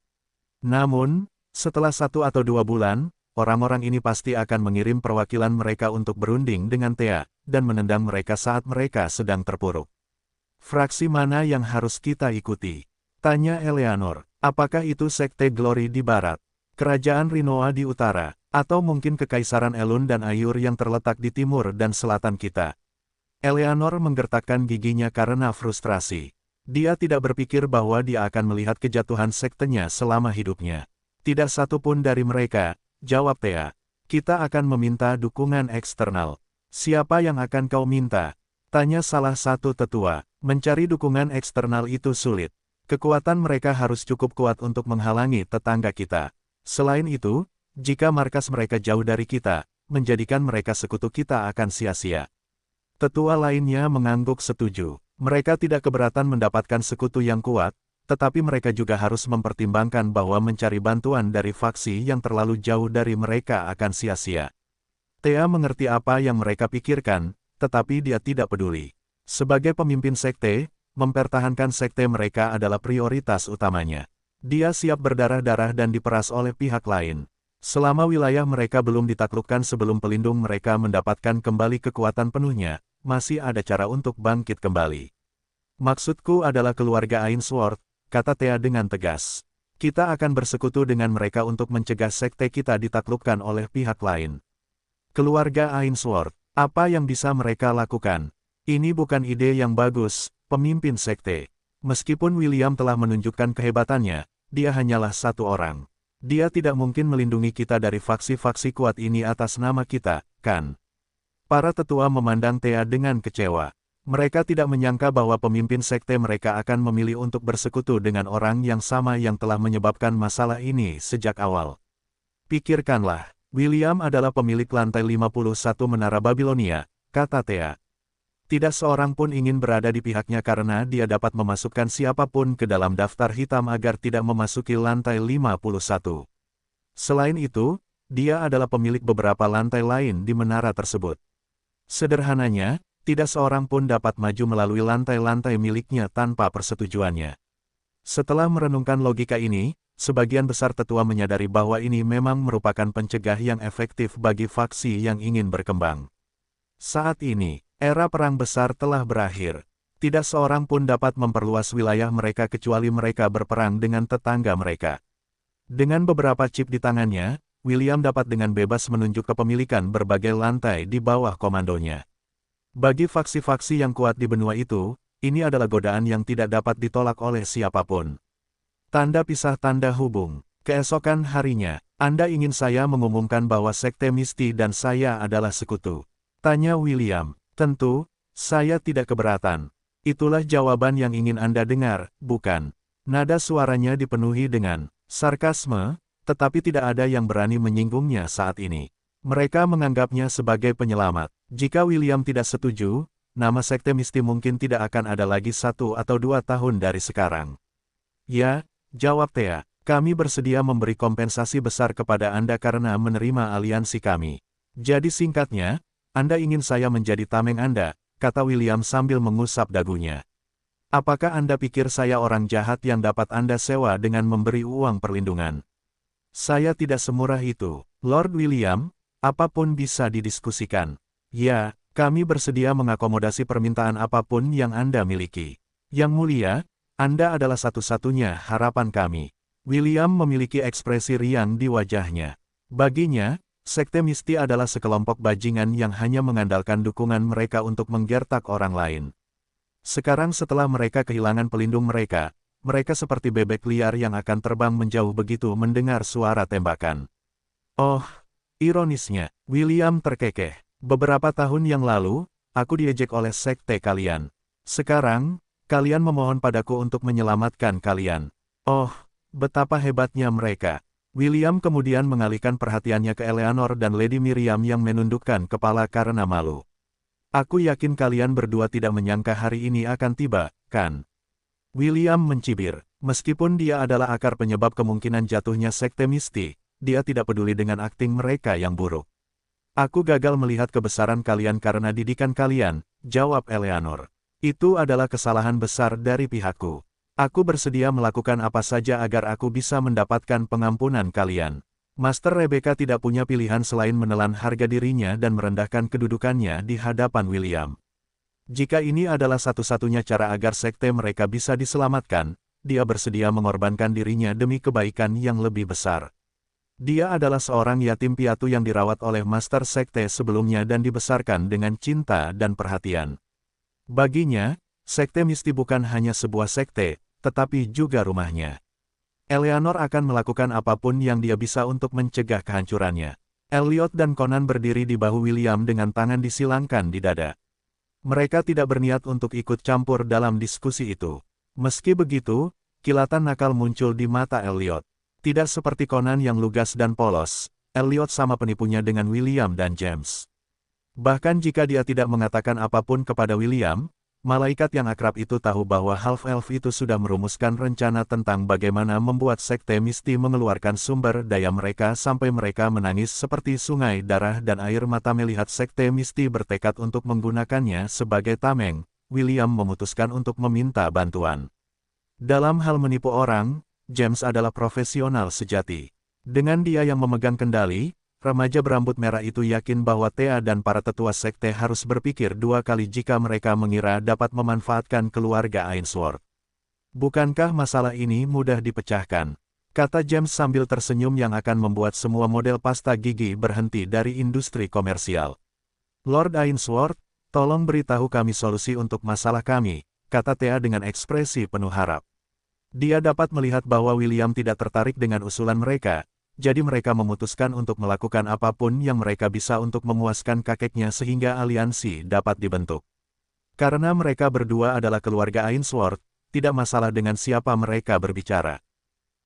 Namun, setelah 1 atau 2 bulan, orang-orang ini pasti akan mengirim perwakilan mereka untuk berunding dengan Thea, dan menendang mereka saat mereka sedang terpuruk. Fraksi mana yang harus kita ikuti? Tanya Eleanor. Apakah itu Sekte Glory di barat, Kerajaan Rinoa di utara, atau mungkin Kekaisaran Elun dan Ayur yang terletak di timur dan selatan kita? Eleanor menggertakkan giginya karena frustrasi. Dia tidak berpikir bahwa dia akan melihat kejatuhan sektenya selama hidupnya. Tidak satu pun dari mereka, jawab Thea. Kita akan meminta dukungan eksternal. Siapa yang akan kau minta? Tanya salah satu tetua. Mencari dukungan eksternal itu sulit. Kekuatan mereka harus cukup kuat untuk menghalangi tetangga kita. Selain itu, jika markas mereka jauh dari kita, menjadikan mereka sekutu kita akan sia-sia. Tetua lainnya mengangguk setuju. Mereka tidak keberatan mendapatkan sekutu yang kuat, tetapi mereka juga harus mempertimbangkan bahwa mencari bantuan dari faksi yang terlalu jauh dari mereka akan sia-sia. Thea mengerti apa yang mereka pikirkan, tetapi dia tidak peduli. Sebagai pemimpin sekte, mempertahankan sekte mereka adalah prioritas utamanya. Dia siap berdarah-darah dan diperas oleh pihak lain. Selama wilayah mereka belum ditaklukkan sebelum pelindung mereka mendapatkan kembali kekuatan penuhnya, masih ada cara untuk bangkit kembali. Maksudku adalah keluarga Ainsworth, kata Thea dengan tegas. Kita akan bersekutu dengan mereka untuk mencegah sekte kita ditaklukkan oleh pihak lain. Keluarga Ainsworth, apa yang bisa mereka lakukan? Ini bukan ide yang bagus, pemimpin sekte. Meskipun William telah menunjukkan kehebatannya, dia hanyalah satu orang. Dia tidak mungkin melindungi kita dari faksi-faksi kuat ini atas nama kita, kan? Para tetua memandang Thea dengan kecewa. Mereka tidak menyangka bahwa pemimpin sekte mereka akan memilih untuk bersekutu dengan orang yang sama yang telah menyebabkan masalah ini sejak awal. Pikirkanlah, William adalah pemilik lantai 51 Menara Babilonia, kata Thea. Tidak seorang pun ingin berada di pihaknya karena dia dapat memasukkan siapapun ke dalam daftar hitam agar tidak memasuki lantai 51. Selain itu, dia adalah pemilik beberapa lantai lain di menara tersebut. Sederhananya, tidak seorang pun dapat maju melalui lantai-lantai miliknya tanpa persetujuannya. Setelah merenungkan logika ini, sebagian besar tetua menyadari bahwa ini memang merupakan pencegah yang efektif bagi faksi yang ingin berkembang. Saat ini, era perang besar telah berakhir. Tidak seorang pun dapat memperluas wilayah mereka kecuali mereka berperang dengan tetangga mereka. Dengan beberapa chip di tangannya, William dapat dengan bebas menunjuk kepemilikan berbagai lantai di bawah komandonya. Bagi faksi-faksi yang kuat di benua itu, ini adalah godaan yang tidak dapat ditolak oleh siapapun. Tanda pisah tanda hubung. Keesokan harinya, Anda ingin saya mengumumkan bahwa Sekte Misti dan saya adalah sekutu? Tanya William. Tentu, saya tidak keberatan. Itulah jawaban yang ingin Anda dengar, bukan? Nada suaranya dipenuhi dengan sarkasme, tetapi tidak ada yang berani menyinggungnya saat ini. Mereka menganggapnya sebagai penyelamat. Jika William tidak setuju, nama Sekte Misti mungkin tidak akan ada lagi 1 atau 2 tahun dari sekarang. Ya, jawab Thea, kami bersedia memberi kompensasi besar kepada Anda karena menerima aliansi kami. Jadi singkatnya, Anda ingin saya menjadi tameng Anda, kata William sambil mengusap dagunya. Apakah Anda pikir saya orang jahat yang dapat Anda sewa dengan memberi uang perlindungan? Saya tidak semurah itu, Lord William, apapun bisa didiskusikan. Ya, kami bersedia mengakomodasi permintaan apapun yang Anda miliki. Yang mulia, Anda adalah satu-satunya harapan kami. William memiliki ekspresi riang di wajahnya. Baginya, Sekte Misti adalah sekelompok bajingan yang hanya mengandalkan dukungan mereka untuk menggertak orang lain. Sekarang setelah mereka kehilangan pelindung mereka, mereka seperti bebek liar yang akan terbang menjauh begitu mendengar suara tembakan. Oh, ironisnya, William terkekeh. Beberapa tahun yang lalu, aku diejek oleh sekte kalian. Sekarang, kalian memohon padaku untuk menyelamatkan kalian. Oh, betapa hebatnya mereka. William kemudian mengalihkan perhatiannya ke Eleanor dan Lady Miriam yang menundukkan kepala karena malu. Aku yakin kalian berdua tidak menyangka hari ini akan tiba, kan? William mencibir. Meskipun dia adalah akar penyebab kemungkinan jatuhnya Sekte Misti, dia tidak peduli dengan akting mereka yang buruk. Aku gagal melihat kebesaran kalian karena didikan kalian, jawab Eleanor. Itu adalah kesalahan besar dari pihakku. Aku bersedia melakukan apa saja agar aku bisa mendapatkan pengampunan kalian. Master Rebecca tidak punya pilihan selain menelan harga dirinya dan merendahkan kedudukannya di hadapan William. Jika ini adalah satu-satunya cara agar sekte mereka bisa diselamatkan, dia bersedia mengorbankan dirinya demi kebaikan yang lebih besar. Dia adalah seorang yatim piatu yang dirawat oleh Master Sekte sebelumnya dan dibesarkan dengan cinta dan perhatian. Baginya, Sekte Misti bukan hanya sebuah sekte, tetapi juga rumahnya. Eleanor akan melakukan apapun yang dia bisa untuk mencegah kehancurannya. Elliot dan Conan berdiri di bahu William dengan tangan disilangkan di dada. Mereka tidak berniat untuk ikut campur dalam diskusi itu. Meski begitu, kilatan nakal muncul di mata Elliot. Tidak seperti Conan yang lugas dan polos, Elliot sama penipunya dengan William dan James. Bahkan jika dia tidak mengatakan apapun kepada William, malaikat yang akrab itu tahu bahwa half-elf itu sudah merumuskan rencana tentang bagaimana membuat Sekte Misti mengeluarkan sumber daya mereka sampai mereka menangis seperti sungai darah dan air mata melihat Sekte Misti bertekad untuk menggunakannya sebagai tameng. William memutuskan untuk meminta bantuan. Dalam hal menipu orang, James adalah profesional sejati. Dengan dia yang memegang kendali, remaja berambut merah itu yakin bahwa Thea dan para tetua sekte harus berpikir dua kali jika mereka mengira dapat memanfaatkan keluarga Ainsworth. Bukankah masalah ini mudah dipecahkan? Kata James sambil tersenyum yang akan membuat semua model pasta gigi berhenti dari industri komersial. Lord Ainsworth, tolong beritahu kami solusi untuk masalah kami, kata Thea dengan ekspresi penuh harap. Dia dapat melihat bahwa William tidak tertarik dengan usulan mereka, jadi mereka memutuskan untuk melakukan apapun yang mereka bisa untuk memuaskan kakeknya sehingga aliansi dapat dibentuk. Karena mereka berdua adalah keluarga Ainsworth, tidak masalah dengan siapa mereka berbicara.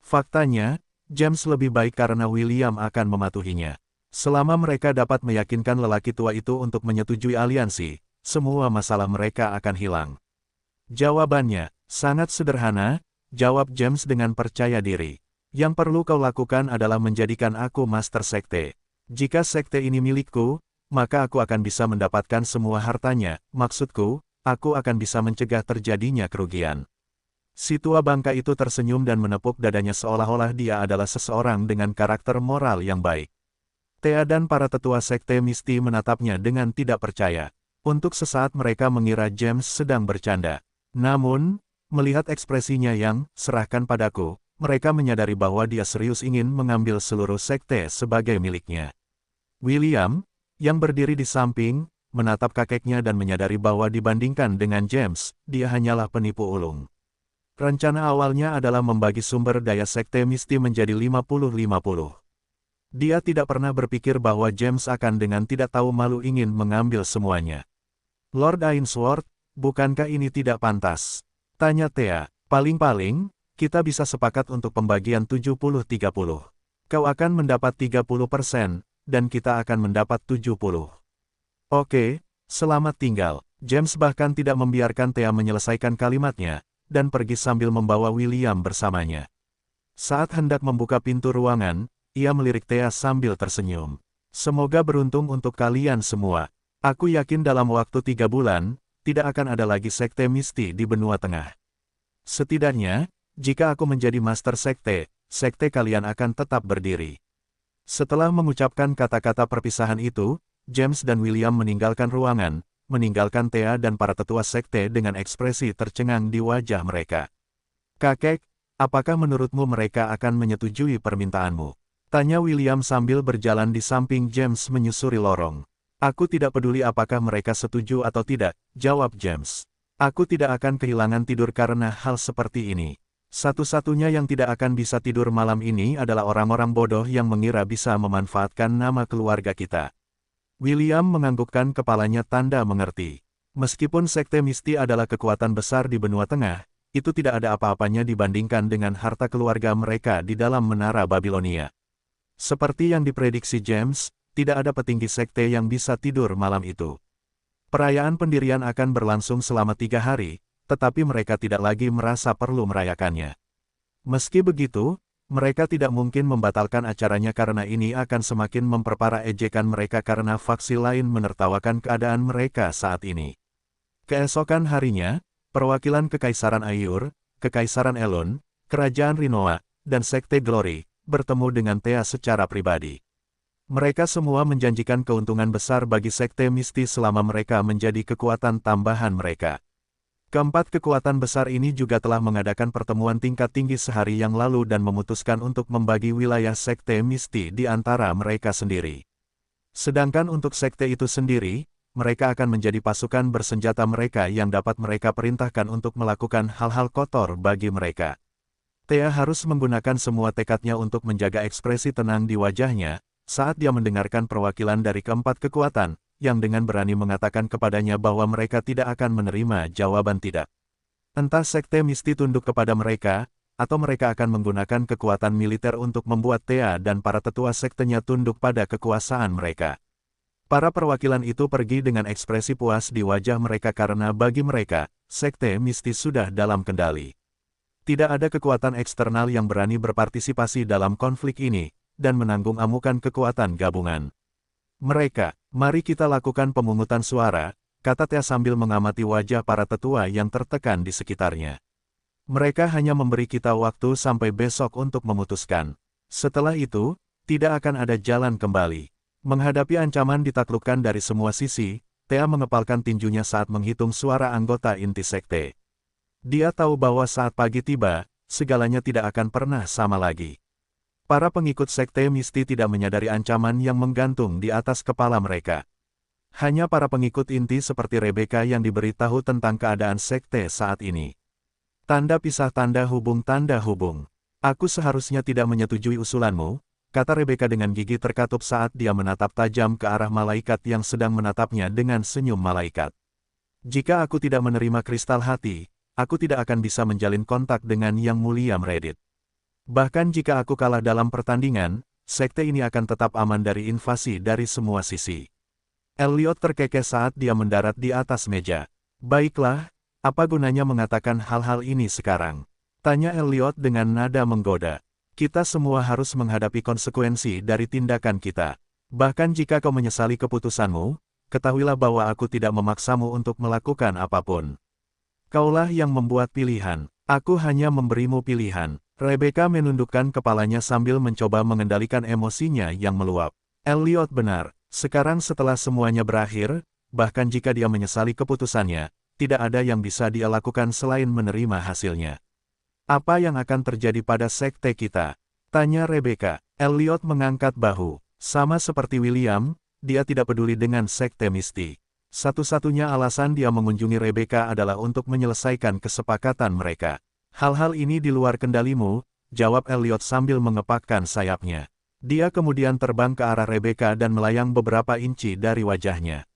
Faktanya, James lebih baik karena William akan mematuhinya. Selama mereka dapat meyakinkan lelaki tua itu untuk menyetujui aliansi, semua masalah mereka akan hilang. Jawabannya, sangat sederhana, jawab James dengan percaya diri. Yang perlu kau lakukan adalah menjadikan aku Master Sekte. Jika sekte ini milikku, maka aku akan bisa mendapatkan semua hartanya, maksudku, aku akan bisa mencegah terjadinya kerugian. Si tua bangka itu tersenyum dan menepuk dadanya seolah-olah dia adalah seseorang dengan karakter moral yang baik. Thea dan para tetua sekte Misti menatapnya dengan tidak percaya. Untuk sesaat mereka mengira James sedang bercanda. Namun, melihat ekspresinya yang, serahkan padaku, mereka menyadari bahwa dia serius ingin mengambil seluruh sekte sebagai miliknya. William, yang berdiri di samping, menatap kakeknya dan menyadari bahwa dibandingkan dengan James, dia hanyalah penipu ulung. Rencana awalnya adalah membagi sumber daya sekte Misti menjadi 50-50. Dia tidak pernah berpikir bahwa James akan dengan tidak tahu malu ingin mengambil semuanya. Lord Ainsworth, bukankah ini tidak pantas? Tanya Thea. Paling-paling, kita bisa sepakat untuk pembagian 70-30. Kau akan mendapat 30%, dan kita akan mendapat 70%. Oke, selamat tinggal. James bahkan tidak membiarkan Thea menyelesaikan kalimatnya, dan pergi sambil membawa William bersamanya. Saat hendak membuka pintu ruangan, ia melirik Thea sambil tersenyum. Semoga beruntung untuk kalian semua. Aku yakin dalam waktu 3 bulan, tidak akan ada lagi sekte Misti di benua tengah. Setidaknya, jika aku menjadi Master Sekte, sekte kalian akan tetap berdiri. Setelah mengucapkan kata-kata perpisahan itu, James dan William meninggalkan ruangan, meninggalkan Thea dan para tetua sekte dengan ekspresi tercengang di wajah mereka. Kakek, apakah menurutmu mereka akan menyetujui permintaanmu? Tanya William sambil berjalan di samping James menyusuri lorong. Aku tidak peduli apakah mereka setuju atau tidak, jawab James. Aku tidak akan kehilangan tidur karena hal seperti ini. Satu-satunya yang tidak akan bisa tidur malam ini adalah orang-orang bodoh yang mengira bisa memanfaatkan nama keluarga kita. William menganggukkan kepalanya tanda mengerti. Meskipun sekte Misti adalah kekuatan besar di benua tengah, itu tidak ada apa-apanya dibandingkan dengan harta keluarga mereka di dalam menara Babilonia. Seperti yang diprediksi James, tidak ada petinggi sekte yang bisa tidur malam itu. Perayaan pendirian akan berlangsung selama 3 hari, tetapi mereka tidak lagi merasa perlu merayakannya. Meski begitu, mereka tidak mungkin membatalkan acaranya karena ini akan semakin memperparah ejekan mereka karena faksi lain menertawakan keadaan mereka saat ini. Keesokan harinya, perwakilan Kekaisaran Ayur, Kekaisaran Elun, Kerajaan Rinoa, dan Sekte Glory, bertemu dengan Thea secara pribadi. Mereka semua menjanjikan keuntungan besar bagi Sekte Misti selama mereka menjadi kekuatan tambahan mereka. Keempat kekuatan besar ini juga telah mengadakan pertemuan tingkat tinggi sehari yang lalu dan memutuskan untuk membagi wilayah Sekte Misti di antara mereka sendiri. Sedangkan untuk sekte itu sendiri, mereka akan menjadi pasukan bersenjata mereka yang dapat mereka perintahkan untuk melakukan hal-hal kotor bagi mereka. Thea harus menggunakan semua tekadnya untuk menjaga ekspresi tenang di wajahnya, saat dia mendengarkan perwakilan dari keempat kekuatan, yang dengan berani mengatakan kepadanya bahwa mereka tidak akan menerima jawaban tidak. Entah Sekte Misti tunduk kepada mereka, atau mereka akan menggunakan kekuatan militer untuk membuat Thea dan para tetua sektenya tunduk pada kekuasaan mereka. Para perwakilan itu pergi dengan ekspresi puas di wajah mereka karena bagi mereka, Sekte Misti sudah dalam kendali. Tidak ada kekuatan eksternal yang berani berpartisipasi dalam konflik ini, dan menanggung amukan kekuatan gabungan. Mereka, mari kita lakukan pemungutan suara, kata Thea sambil mengamati wajah para tetua yang tertekan di sekitarnya. Mereka hanya memberi kita waktu sampai besok untuk memutuskan. Setelah itu, tidak akan ada jalan kembali. Menghadapi ancaman ditaklukkan dari semua sisi, Thea mengepalkan tinjunya saat menghitung suara anggota inti sekte. Dia tahu bahwa saat pagi tiba, segalanya tidak akan pernah sama lagi. Para pengikut Sekte Misti tidak menyadari ancaman yang menggantung di atas kepala mereka. Hanya para pengikut inti seperti Rebecca yang diberitahu tentang keadaan sekte saat ini. Tanda pisah tanda hubung. Aku seharusnya tidak menyetujui usulanmu, kata Rebecca dengan gigi terkatup saat dia menatap tajam ke arah malaikat yang sedang menatapnya dengan senyum malaikat. Jika aku tidak menerima kristal hati, aku tidak akan bisa menjalin kontak dengan Yang Mulia Meredith. Bahkan jika aku kalah dalam pertandingan, sekte ini akan tetap aman dari invasi dari semua sisi. Elliot terkekeh saat dia mendarat di atas meja. Baiklah, apa gunanya mengatakan hal-hal ini sekarang? Tanya Elliot dengan nada menggoda. Kita semua harus menghadapi konsekuensi dari tindakan kita. Bahkan jika kau menyesali keputusanmu, ketahuilah bahwa aku tidak memaksamu untuk melakukan apapun. Kaulah yang membuat pilihan. Aku hanya memberimu pilihan. Rebecca menundukkan kepalanya sambil mencoba mengendalikan emosinya yang meluap. Elliot benar, sekarang setelah semuanya berakhir, bahkan jika dia menyesali keputusannya, tidak ada yang bisa dia lakukan selain menerima hasilnya. Apa yang akan terjadi pada sekte kita? Tanya Rebecca. Elliot mengangkat bahu. Sama seperti William, dia tidak peduli dengan Sekte Misti. Satu-satunya alasan dia mengunjungi Rebecca adalah untuk menyelesaikan kesepakatan mereka. Hal-hal ini di luar kendalimu, jawab Elliot sambil mengepakkan sayapnya. Dia kemudian terbang ke arah Rebecca dan melayang beberapa inci dari wajahnya.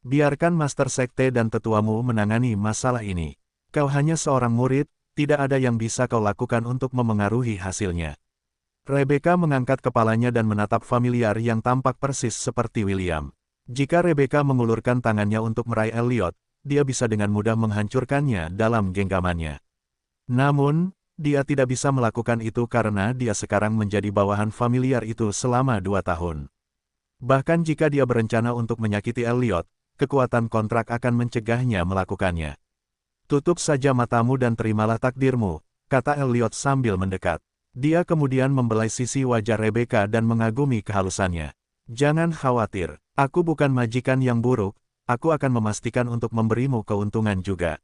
Biarkan Master Sekte dan tetuamu menangani masalah ini. Kau hanya seorang murid, tidak ada yang bisa kau lakukan untuk memengaruhi hasilnya. Rebecca mengangkat kepalanya dan menatap familiar yang tampak persis seperti William. Jika Rebecca mengulurkan tangannya untuk meraih Elliot, dia bisa dengan mudah menghancurkannya dalam genggamannya. Namun, dia tidak bisa melakukan itu karena dia sekarang menjadi bawahan familiar itu selama 2 tahun. Bahkan jika dia berencana untuk menyakiti Elliot, kekuatan kontrak akan mencegahnya melakukannya. Tutup saja matamu dan terimalah takdirmu, kata Elliot sambil mendekat. Dia kemudian membelai sisi wajah Rebecca dan mengagumi kehalusannya. Jangan khawatir, aku bukan majikan yang buruk, aku akan memastikan untuk memberimu keuntungan juga.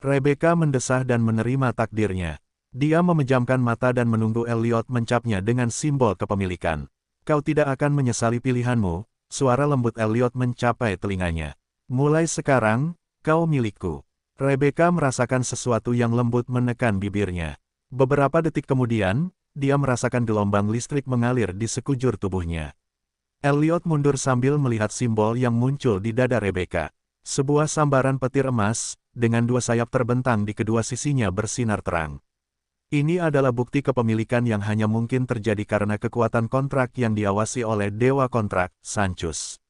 Rebecca mendesah dan menerima takdirnya. Dia memejamkan mata dan menunggu Elliot mencapnya dengan simbol kepemilikan. Kau tidak akan menyesali pilihanmu, suara lembut Elliot mencapai telinganya. Mulai sekarang, kau milikku. Rebecca merasakan sesuatu yang lembut menekan bibirnya. Beberapa detik kemudian, dia merasakan gelombang listrik mengalir di sekujur tubuhnya. Elliot mundur sambil melihat simbol yang muncul di dada Rebecca. Sebuah sambaran petir emas, dengan 2 sayap terbentang di kedua sisinya bersinar terang. Ini adalah bukti kepemilikan yang hanya mungkin terjadi karena kekuatan kontrak yang diawasi oleh Dewa Kontrak, Sancus.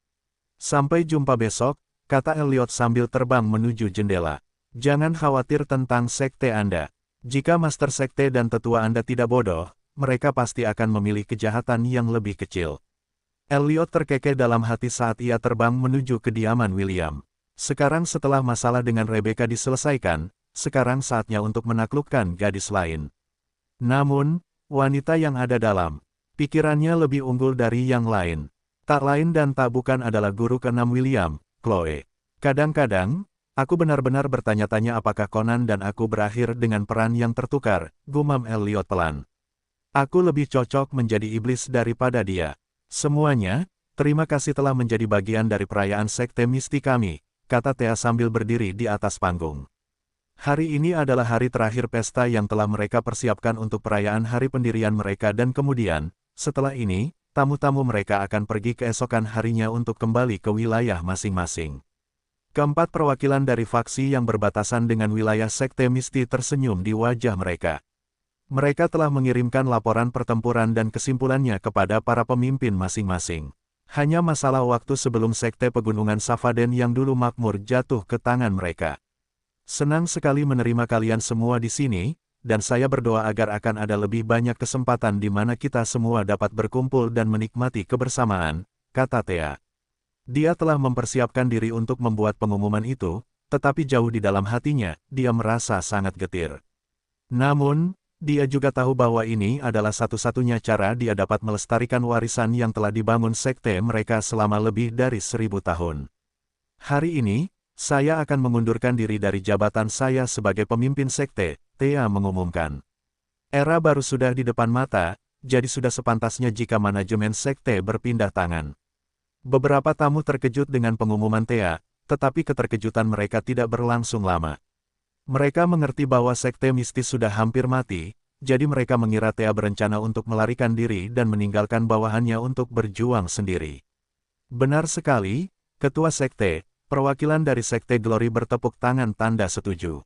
Sampai jumpa besok, kata Elliot sambil terbang menuju jendela. Jangan khawatir tentang sekte Anda. Jika Master Sekte dan tetua Anda tidak bodoh, mereka pasti akan memilih kejahatan yang lebih kecil. Elliot terkekeh dalam hati saat ia terbang menuju kediaman William. Sekarang setelah masalah dengan Rebecca diselesaikan, sekarang saatnya untuk menaklukkan gadis lain. Namun, wanita yang ada dalam pikirannya lebih unggul dari yang lain. Tak lain dan tak bukan adalah guru keenam William, Chloe. Kadang-kadang, aku benar-benar bertanya-tanya apakah Conan dan aku berakhir dengan peran yang tertukar, gumam Elliot pelan. Aku lebih cocok menjadi iblis daripada dia. Semuanya, terima kasih telah menjadi bagian dari perayaan sekte misti kami, kata Thea sambil berdiri di atas panggung. Hari ini adalah hari terakhir pesta yang telah mereka persiapkan untuk perayaan hari pendirian mereka dan kemudian, setelah ini, tamu-tamu mereka akan pergi keesokan harinya untuk kembali ke wilayah masing-masing. Keempat perwakilan dari faksi yang berbatasan dengan wilayah sekte misti tersenyum di wajah mereka. Mereka telah mengirimkan laporan pertempuran dan kesimpulannya kepada para pemimpin masing-masing. Hanya masalah waktu sebelum sekte pegunungan Savaden yang dulu makmur jatuh ke tangan mereka. Senang sekali menerima kalian semua di sini, dan saya berdoa agar akan ada lebih banyak kesempatan di mana kita semua dapat berkumpul dan menikmati kebersamaan, kata Thea. Dia telah mempersiapkan diri untuk membuat pengumuman itu, tetapi jauh di dalam hatinya, dia merasa sangat getir. Namun, dia juga tahu bahwa ini adalah satu-satunya cara dia dapat melestarikan warisan yang telah dibangun sekte mereka selama lebih dari 1000 tahun. Hari ini, saya akan mengundurkan diri dari jabatan saya sebagai pemimpin sekte, Thea mengumumkan. Era baru sudah di depan mata, jadi sudah sepantasnya jika manajemen sekte berpindah tangan. Beberapa tamu terkejut dengan pengumuman Thea, tetapi keterkejutan mereka tidak berlangsung lama. Mereka mengerti bahwa sekte mistis sudah hampir mati, jadi mereka mengira Thea berencana untuk melarikan diri dan meninggalkan bawahannya untuk berjuang sendiri. Benar sekali, ketua sekte, perwakilan dari sekte Glory bertepuk tangan tanda setuju.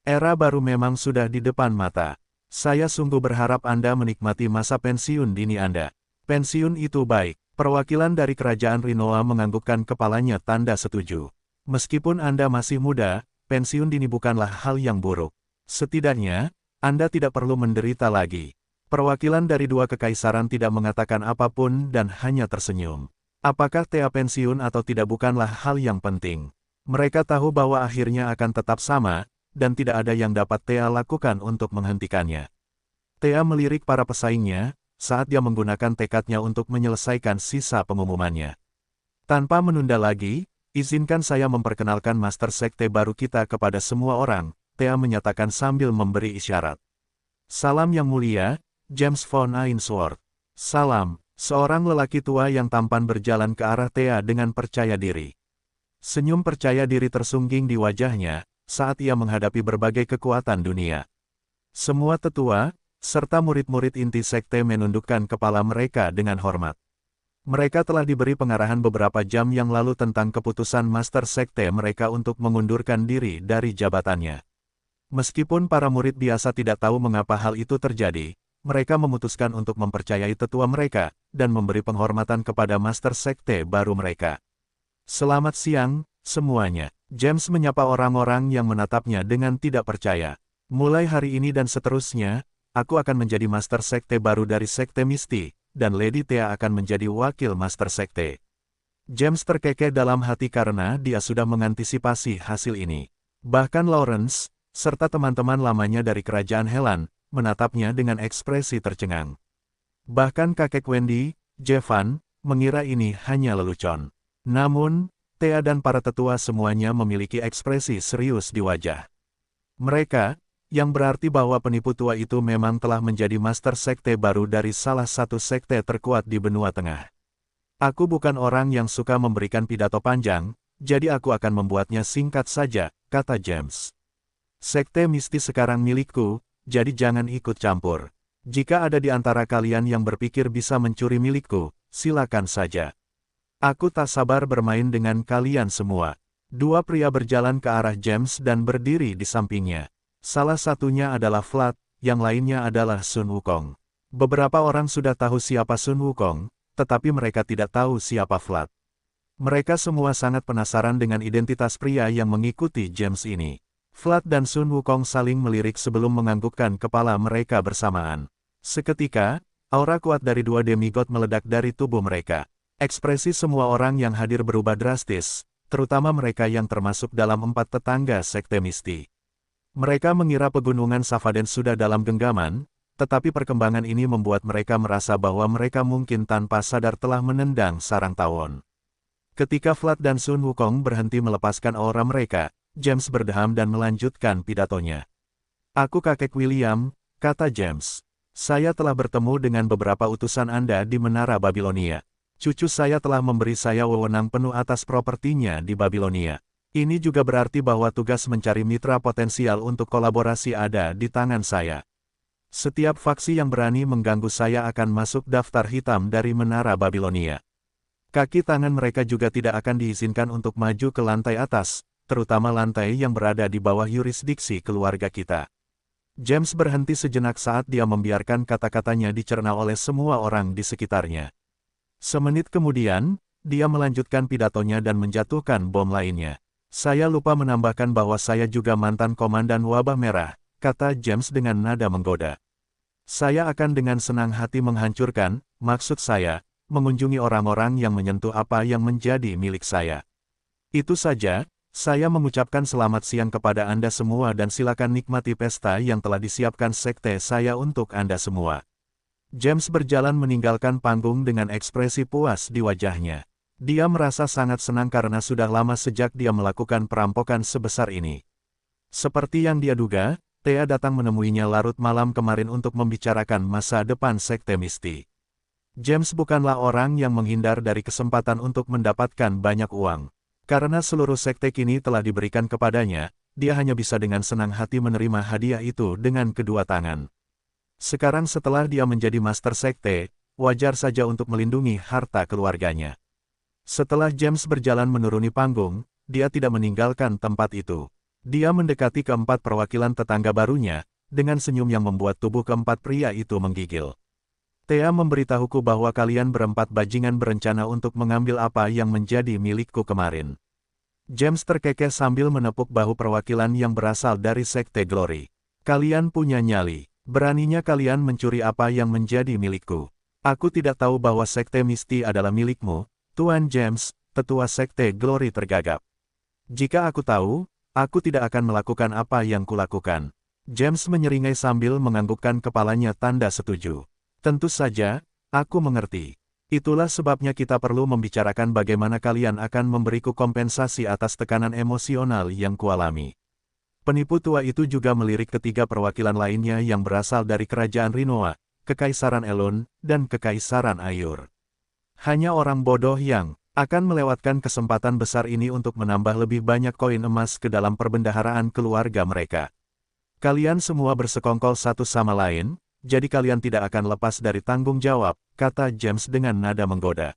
Era baru memang sudah di depan mata. Saya sungguh berharap Anda menikmati masa pensiun dini Anda. Pensiun itu baik. Perwakilan dari kerajaan Rinoa menganggukkan kepalanya tanda setuju. Meskipun Anda masih muda, pensiun dini bukanlah hal yang buruk. Setidaknya, Anda tidak perlu menderita lagi. Perwakilan dari dua kekaisaran tidak mengatakan apapun dan hanya tersenyum. Apakah Thea pensiun atau tidak bukanlah hal yang penting. Mereka tahu bahwa akhirnya akan tetap sama, dan tidak ada yang dapat Thea lakukan untuk menghentikannya. Thea melirik para pesaingnya, saat dia menggunakan tekadnya untuk menyelesaikan sisa pengumumannya. Tanpa menunda lagi, izinkan saya memperkenalkan Master Sekte baru kita kepada semua orang, Thea menyatakan sambil memberi isyarat. Salam yang mulia, James von Ainsworth. Salam. Seorang lelaki tua yang tampan berjalan ke arah Thea dengan percaya diri. Senyum percaya diri tersungging di wajahnya, saat ia menghadapi berbagai kekuatan dunia. Semua tetua, serta murid-murid inti sekte menundukkan kepala mereka dengan hormat. Mereka telah diberi pengarahan beberapa jam yang lalu tentang keputusan Master Sekte mereka untuk mengundurkan diri dari jabatannya. Meskipun para murid biasa tidak tahu mengapa hal itu terjadi, mereka memutuskan untuk mempercayai tetua mereka, dan memberi penghormatan kepada Master Sekte baru mereka. Selamat siang, semuanya. James menyapa orang-orang yang menatapnya dengan tidak percaya. Mulai hari ini dan seterusnya, aku akan menjadi Master Sekte baru dari Sekte Misti, dan Lady Thea akan menjadi Wakil Master Sekte. James terkekeh dalam hati karena dia sudah mengantisipasi hasil ini. Bahkan Lawrence, serta teman-teman lamanya dari kerajaan Helan, menatapnya dengan ekspresi tercengang. Bahkan kakek Wendy, Jevan, mengira ini hanya lelucon. Namun, Thea dan para tetua semuanya memiliki ekspresi serius di wajah. Mereka, yang berarti bahwa penipu tua itu memang telah menjadi Master Sekte baru dari salah satu sekte terkuat di benua tengah. Aku bukan orang yang suka memberikan pidato panjang, jadi aku akan membuatnya singkat saja, kata James. Sekte Misti sekarang milikku, jadi jangan ikut campur. Jika ada di antara kalian yang berpikir bisa mencuri milikku, silakan saja. Aku tak sabar bermain dengan kalian semua. Dua pria berjalan ke arah James dan berdiri di sampingnya. Salah satunya adalah Vlad, yang lainnya adalah Sun Wukong. Beberapa orang sudah tahu siapa Sun Wukong, tetapi mereka tidak tahu siapa Vlad. Mereka semua sangat penasaran dengan identitas pria yang mengikuti James ini. Vlad dan Sun Wukong saling melirik sebelum menganggukkan kepala mereka bersamaan. Seketika, aura kuat dari dua demigod meledak dari tubuh mereka. Ekspresi semua orang yang hadir berubah drastis, terutama mereka yang termasuk dalam 4 tetangga sekte Misti. Mereka mengira pegunungan Savaden sudah dalam genggaman, tetapi perkembangan ini membuat mereka merasa bahwa mereka mungkin tanpa sadar telah menendang sarang tawon. Ketika Vlad dan Sun Wukong berhenti melepaskan aura mereka, James berdeham dan melanjutkan pidatonya. "Aku kakek William," kata James. "Saya telah bertemu dengan beberapa utusan Anda di Menara Babilonia. Cucu saya telah memberi saya wewenang penuh atas propertinya di Babilonia. Ini juga berarti bahwa tugas mencari mitra potensial untuk kolaborasi ada di tangan saya. Setiap faksi yang berani mengganggu saya akan masuk daftar hitam dari Menara Babilonia. Kaki tangan mereka juga tidak akan diizinkan untuk maju ke lantai atas, terutama lantai yang berada di bawah yurisdiksi keluarga kita." James berhenti sejenak saat dia membiarkan kata-katanya dicerna oleh semua orang di sekitarnya. Semenit kemudian, dia melanjutkan pidatonya dan menjatuhkan bom lainnya. "Saya lupa menambahkan bahwa saya juga mantan komandan Wabah Merah," kata James dengan nada menggoda. "Saya akan dengan senang hati menghancurkan, maksud saya, mengunjungi orang-orang yang menyentuh apa yang menjadi milik saya. Itu saja, saya mengucapkan selamat siang kepada Anda semua dan silakan nikmati pesta yang telah disiapkan sekte saya untuk Anda semua." James berjalan meninggalkan panggung dengan ekspresi puas di wajahnya. Dia merasa sangat senang karena sudah lama sejak dia melakukan perampokan sebesar ini. Seperti yang dia duga, Thea datang menemuinya larut malam kemarin untuk membicarakan masa depan sekte Misti. James bukanlah orang yang menghindar dari kesempatan untuk mendapatkan banyak uang. Karena seluruh sekte kini telah diberikan kepadanya, dia hanya bisa dengan senang hati menerima hadiah itu dengan kedua tangan. Sekarang setelah dia menjadi master sekte, wajar saja untuk melindungi harta keluarganya. Setelah James berjalan menuruni panggung, dia tidak meninggalkan tempat itu. Dia mendekati keempat perwakilan tetangga barunya, dengan senyum yang membuat tubuh keempat pria itu menggigil. "Thea memberitahuku bahwa kalian berempat bajingan berencana untuk mengambil apa yang menjadi milikku kemarin." James terkekeh sambil menepuk bahu perwakilan yang berasal dari sekte Glory. "Kalian punya nyali. Beraninya kalian mencuri apa yang menjadi milikku. Aku tidak tahu bahwa sekte Misti adalah milikmu, Tuan James," tetua sekte Glory tergagap. "Jika aku tahu, aku tidak akan melakukan apa yang kulakukan." James menyeringai sambil menganggukkan kepalanya tanda setuju. "Tentu saja, aku mengerti. Itulah sebabnya kita perlu membicarakan bagaimana kalian akan memberiku kompensasi atas tekanan emosional yang kualami." Penipu tua itu juga melirik ketiga perwakilan lainnya yang berasal dari Kerajaan Rinoa, Kekaisaran Elun, dan Kekaisaran Ayur. "Hanya orang bodoh yang akan melewatkan kesempatan besar ini untuk menambah lebih banyak koin emas ke dalam perbendaharaan keluarga mereka. Kalian semua bersekongkol satu sama lain, jadi kalian tidak akan lepas dari tanggung jawab," kata James dengan nada menggoda.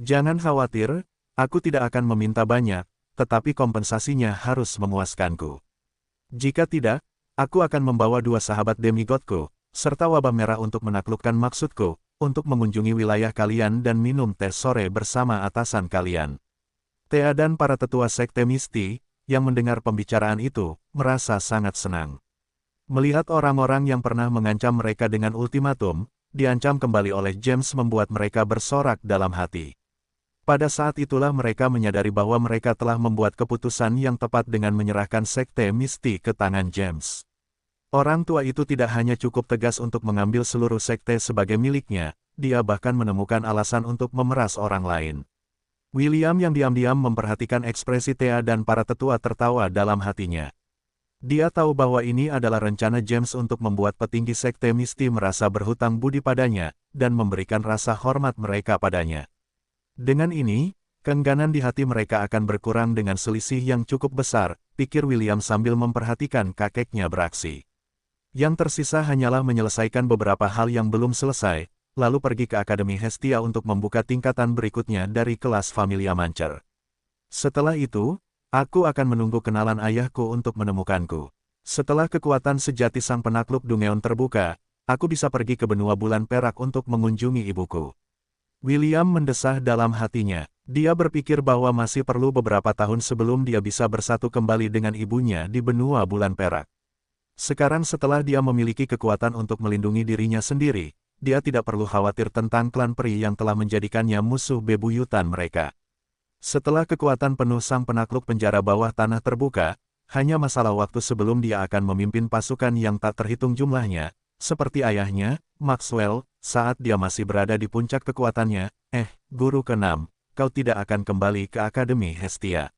"Jangan khawatir, aku tidak akan meminta banyak, tetapi kompensasinya harus memuaskanku. Jika tidak, aku akan membawa 2 sahabat demigodku, serta Wabah Merah untuk menaklukkan maksudku, untuk mengunjungi wilayah kalian dan minum teh sore bersama atasan kalian." Thea dan para tetua sekte Misti, yang mendengar pembicaraan itu, merasa sangat senang. Melihat orang-orang yang pernah mengancam mereka dengan ultimatum, diancam kembali oleh James membuat mereka bersorak dalam hati. Pada saat itulah mereka menyadari bahwa mereka telah membuat keputusan yang tepat dengan menyerahkan sekte Misti ke tangan James. Orang tua itu tidak hanya cukup tegas untuk mengambil seluruh sekte sebagai miliknya, dia bahkan menemukan alasan untuk memeras orang lain. William yang diam-diam memperhatikan ekspresi Thea dan para tetua tertawa dalam hatinya. Dia tahu bahwa ini adalah rencana James untuk membuat petinggi sekte Misti merasa berhutang budi padanya, dan memberikan rasa hormat mereka padanya. Dengan ini, keengganan di hati mereka akan berkurang dengan selisih yang cukup besar, pikir William sambil memperhatikan kakeknya beraksi. Yang tersisa hanyalah menyelesaikan beberapa hal yang belum selesai, lalu pergi ke Akademi Hestia untuk membuka tingkatan berikutnya dari kelas Familia Mancer. Setelah itu, aku akan menunggu kenalan ayahku untuk menemukanku. Setelah kekuatan sejati sang penakluk Dungeon terbuka, aku bisa pergi ke benua bulan perak untuk mengunjungi ibuku. William mendesah dalam hatinya. Dia berpikir bahwa masih perlu beberapa tahun sebelum dia bisa bersatu kembali dengan ibunya di benua bulan perak. Sekarang setelah dia memiliki kekuatan untuk melindungi dirinya sendiri, dia tidak perlu khawatir tentang klan peri yang telah menjadikannya musuh bebuyutan mereka. Setelah kekuatan penuh sang penakluk penjara bawah tanah terbuka, hanya masalah waktu sebelum dia akan memimpin pasukan yang tak terhitung jumlahnya, seperti ayahnya, Maxwell, saat dia masih berada di puncak kekuatannya. Guru ke-6, kau tidak akan kembali ke Akademi Hestia.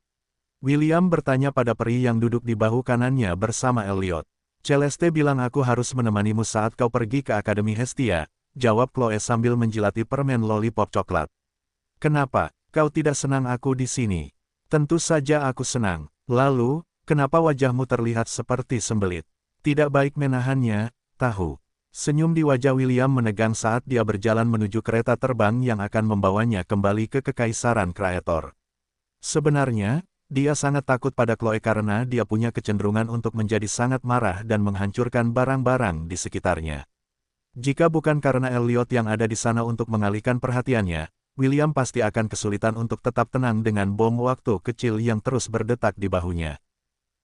William bertanya pada peri yang duduk di bahu kanannya bersama Elliot. Celeste bilang aku harus menemanimu saat kau pergi ke Akademi Hestia, jawab Chloe sambil menjilati permen lollipop coklat. Kenapa? Kau tidak senang aku di sini? Tentu saja aku senang. Lalu, kenapa wajahmu terlihat seperti sembelit? Tidak baik menahannya, tahu. Senyum di wajah William menegang saat dia berjalan menuju kereta terbang yang akan membawanya kembali ke Kekaisaran Kreator. Sebenarnya, dia sangat takut pada Chloe karena dia punya kecenderungan untuk menjadi sangat marah dan menghancurkan barang-barang di sekitarnya. Jika bukan karena Elliot yang ada di sana untuk mengalihkan perhatiannya, William pasti akan kesulitan untuk tetap tenang dengan bom waktu kecil yang terus berdetak di bahunya.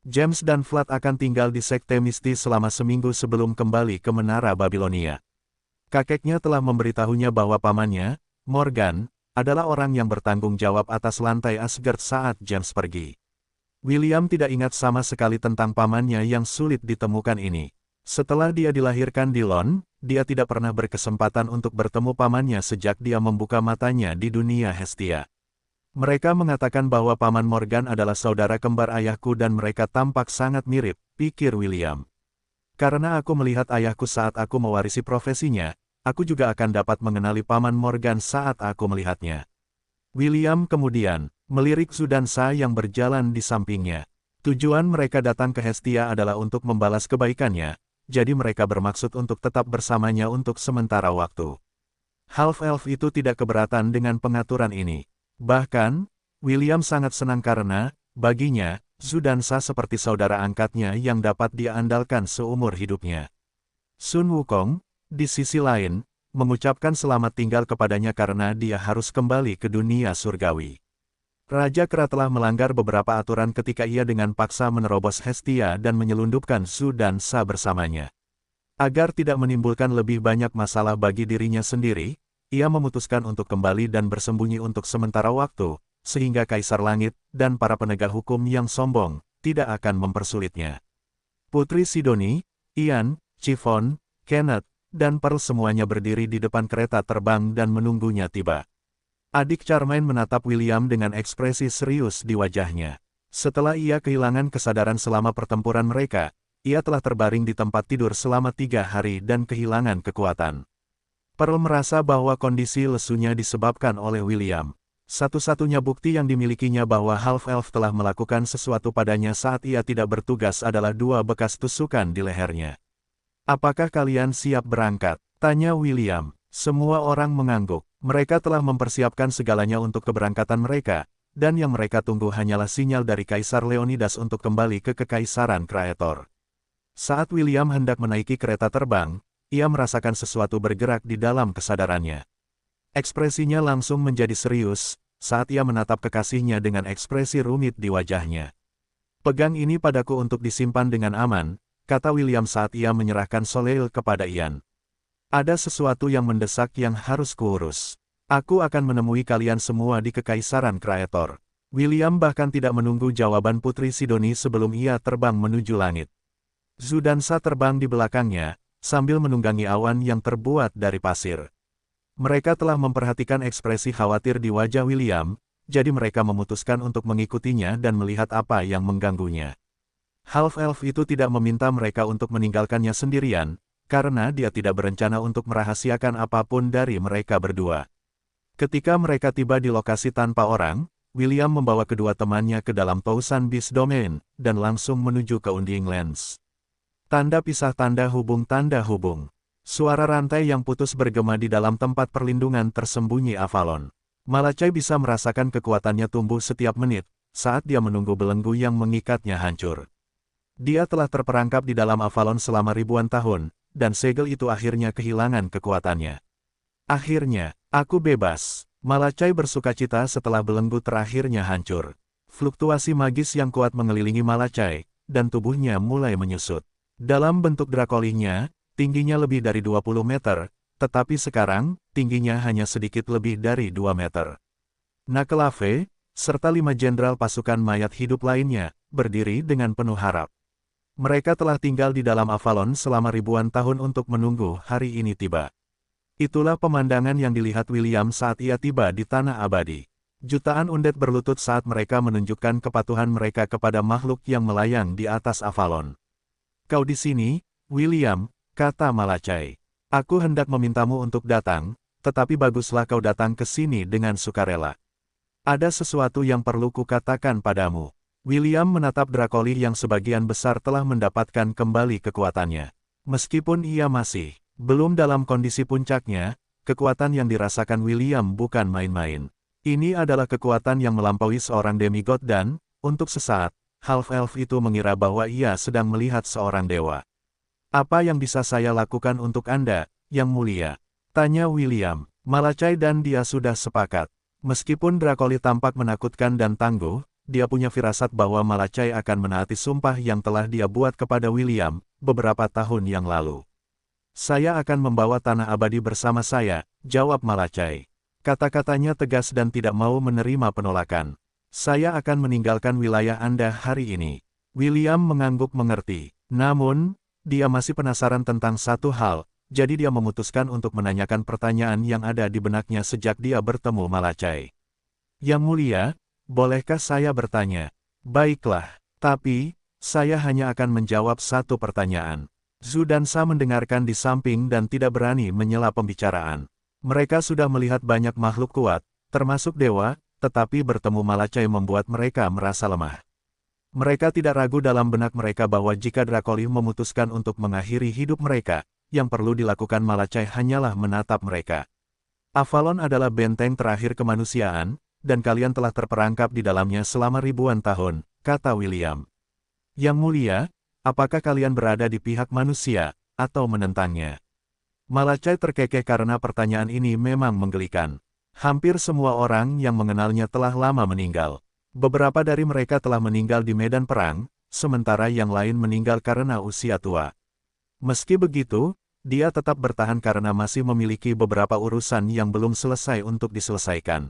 James dan Vlad akan tinggal di Sekte Misti selama seminggu sebelum kembali ke Menara Babilonia. Kakeknya telah memberitahunya bahwa pamannya, Morgan, adalah orang yang bertanggung jawab atas lantai Asgard saat James pergi. William tidak ingat sama sekali tentang pamannya yang sulit ditemukan ini. Setelah dia dilahirkan di Lon, dia tidak pernah berkesempatan untuk bertemu pamannya sejak dia membuka matanya di dunia Hestia. Mereka mengatakan bahwa paman Morgan adalah saudara kembar ayahku dan mereka tampak sangat mirip, pikir William. Karena aku melihat ayahku saat aku mewarisi profesinya, aku juga akan dapat mengenali paman Morgan saat aku melihatnya. William kemudian melirik Zudansa yang berjalan di sampingnya. Tujuan mereka datang ke Hestia adalah untuk membalas kebaikannya, jadi mereka bermaksud untuk tetap bersamanya untuk sementara waktu. Half-elf itu tidak keberatan dengan pengaturan ini. Bahkan, William sangat senang karena, baginya, Zudansa seperti saudara angkatnya yang dapat dia andalkan seumur hidupnya. Sun Wukong, di sisi lain, mengucapkan selamat tinggal kepadanya karena dia harus kembali ke dunia surgawi. Raja Kera telah melanggar beberapa aturan ketika ia dengan paksa menerobos Hestia dan menyelundupkan Zudansa bersamanya. Agar tidak menimbulkan lebih banyak masalah bagi dirinya sendiri, ia memutuskan untuk kembali dan bersembunyi untuk sementara waktu, sehingga Kaisar Langit dan para penegak hukum yang sombong tidak akan mempersulitnya. Putri Sidoni, Ian, Chiffon, Kenneth, dan Pearl semuanya berdiri di depan kereta terbang dan menunggunya tiba. Adik Charmaine menatap William dengan ekspresi serius di wajahnya. Setelah ia kehilangan kesadaran selama pertempuran mereka, ia telah terbaring di tempat tidur selama 3 hari dan kehilangan kekuatan. Pearl merasa bahwa kondisi lesunya disebabkan oleh William. Satu-satunya bukti yang dimilikinya bahwa Half-Elf telah melakukan sesuatu padanya saat ia tidak bertugas adalah 2 bekas tusukan di lehernya. "Apakah kalian siap berangkat?" tanya William. Semua orang mengangguk. Mereka telah mempersiapkan segalanya untuk keberangkatan mereka, dan yang mereka tunggu hanyalah sinyal dari Kaisar Leonidas untuk kembali ke Kekaisaran Kreator. Saat William hendak menaiki kereta terbang, ia merasakan sesuatu bergerak di dalam kesadarannya. Ekspresinya langsung menjadi serius, saat ia menatap kekasihnya dengan ekspresi rumit di wajahnya. "Pegang ini padaku untuk disimpan dengan aman," kata William saat ia menyerahkan Soleil kepada Ian. "Ada sesuatu yang mendesak yang harus kuurus. Aku akan menemui kalian semua di Kekaisaran Kreator." William bahkan tidak menunggu jawaban Putri Sidoni sebelum ia terbang menuju langit. Zudansa terbang di belakangnya, sambil menunggangi awan yang terbuat dari pasir. Mereka telah memperhatikan ekspresi khawatir di wajah William, jadi mereka memutuskan untuk mengikutinya dan melihat apa yang mengganggunya. Half-Elf itu tidak meminta mereka untuk meninggalkannya sendirian, karena dia tidak berencana untuk merahasiakan apapun dari mereka berdua. Ketika mereka tiba di lokasi tanpa orang, William membawa kedua temannya ke dalam Thousand Beast Domain, dan langsung menuju ke Undying Lands. Tanda pisah tanda hubung. Suara rantai yang putus bergema di dalam tempat perlindungan tersembunyi Avalon. Malachai bisa merasakan kekuatannya tumbuh setiap menit, saat dia menunggu belenggu yang mengikatnya hancur. Dia telah terperangkap di dalam Avalon selama ribuan tahun, dan segel itu akhirnya kehilangan kekuatannya. "Akhirnya, aku bebas." Malachai bersukacita setelah belenggu terakhirnya hancur. Fluktuasi magis yang kuat mengelilingi Malachai, dan tubuhnya mulai menyusut. Dalam bentuk drakolihnya, tingginya lebih dari 20 meter, tetapi sekarang, tingginya hanya sedikit lebih dari 2 meter. Nakelave, serta 5 jenderal pasukan mayat hidup lainnya, berdiri dengan penuh harap. Mereka telah tinggal di dalam Avalon selama ribuan tahun untuk menunggu hari ini tiba. Itulah pemandangan yang dilihat William saat ia tiba di Tanah Abadi. Jutaan undet berlutut saat mereka menunjukkan kepatuhan mereka kepada makhluk yang melayang di atas Avalon. "Kau di sini, William," kata Malachai. "Aku hendak memintamu untuk datang, tetapi baguslah kau datang ke sini dengan sukarela. Ada sesuatu yang perlu kukatakan padamu." William menatap Drakoli yang sebagian besar telah mendapatkan kembali kekuatannya. Meskipun ia masih belum dalam kondisi puncaknya, kekuatan yang dirasakan William bukan main-main. Ini adalah kekuatan yang melampaui seorang demigod dan, untuk sesaat, half-elf itu mengira bahwa ia sedang melihat seorang dewa. "Apa yang bisa saya lakukan untuk Anda, Yang Mulia?" tanya William. Malachai dan dia sudah sepakat. Meskipun Drakoli tampak menakutkan dan tangguh, dia punya firasat bahwa Malachai akan menaati sumpah yang telah dia buat kepada William beberapa tahun yang lalu. "Saya akan membawa Tanah Abadi bersama saya," jawab Malachai. Kata-katanya tegas dan tidak mau menerima penolakan. "Saya akan meninggalkan wilayah Anda hari ini." William mengangguk mengerti. Namun, dia masih penasaran tentang satu hal, jadi dia memutuskan untuk menanyakan pertanyaan yang ada di benaknya sejak dia bertemu Malachai. "Yang Mulia, bolehkah saya bertanya?" "Baiklah, tapi, saya hanya akan menjawab satu pertanyaan." Zhu dan Sa mendengarkan di samping dan tidak berani menyela pembicaraan. Mereka sudah melihat banyak makhluk kuat, termasuk dewa, tetapi bertemu Malachai membuat mereka merasa lemah. Mereka tidak ragu dalam benak mereka bahwa jika Drakoli memutuskan untuk mengakhiri hidup mereka, yang perlu dilakukan Malachai hanyalah menatap mereka. "Avalon adalah benteng terakhir kemanusiaan, dan kalian telah terperangkap di dalamnya selama ribuan tahun," kata William. "Yang Mulia, apakah kalian berada di pihak manusia, atau menentangnya?" Malachai terkekeh karena pertanyaan ini memang menggelikan. Hampir semua orang yang mengenalnya telah lama meninggal. Beberapa dari mereka telah meninggal di medan perang, sementara yang lain meninggal karena usia tua. Meski begitu, dia tetap bertahan karena masih memiliki beberapa urusan yang belum selesai untuk diselesaikan.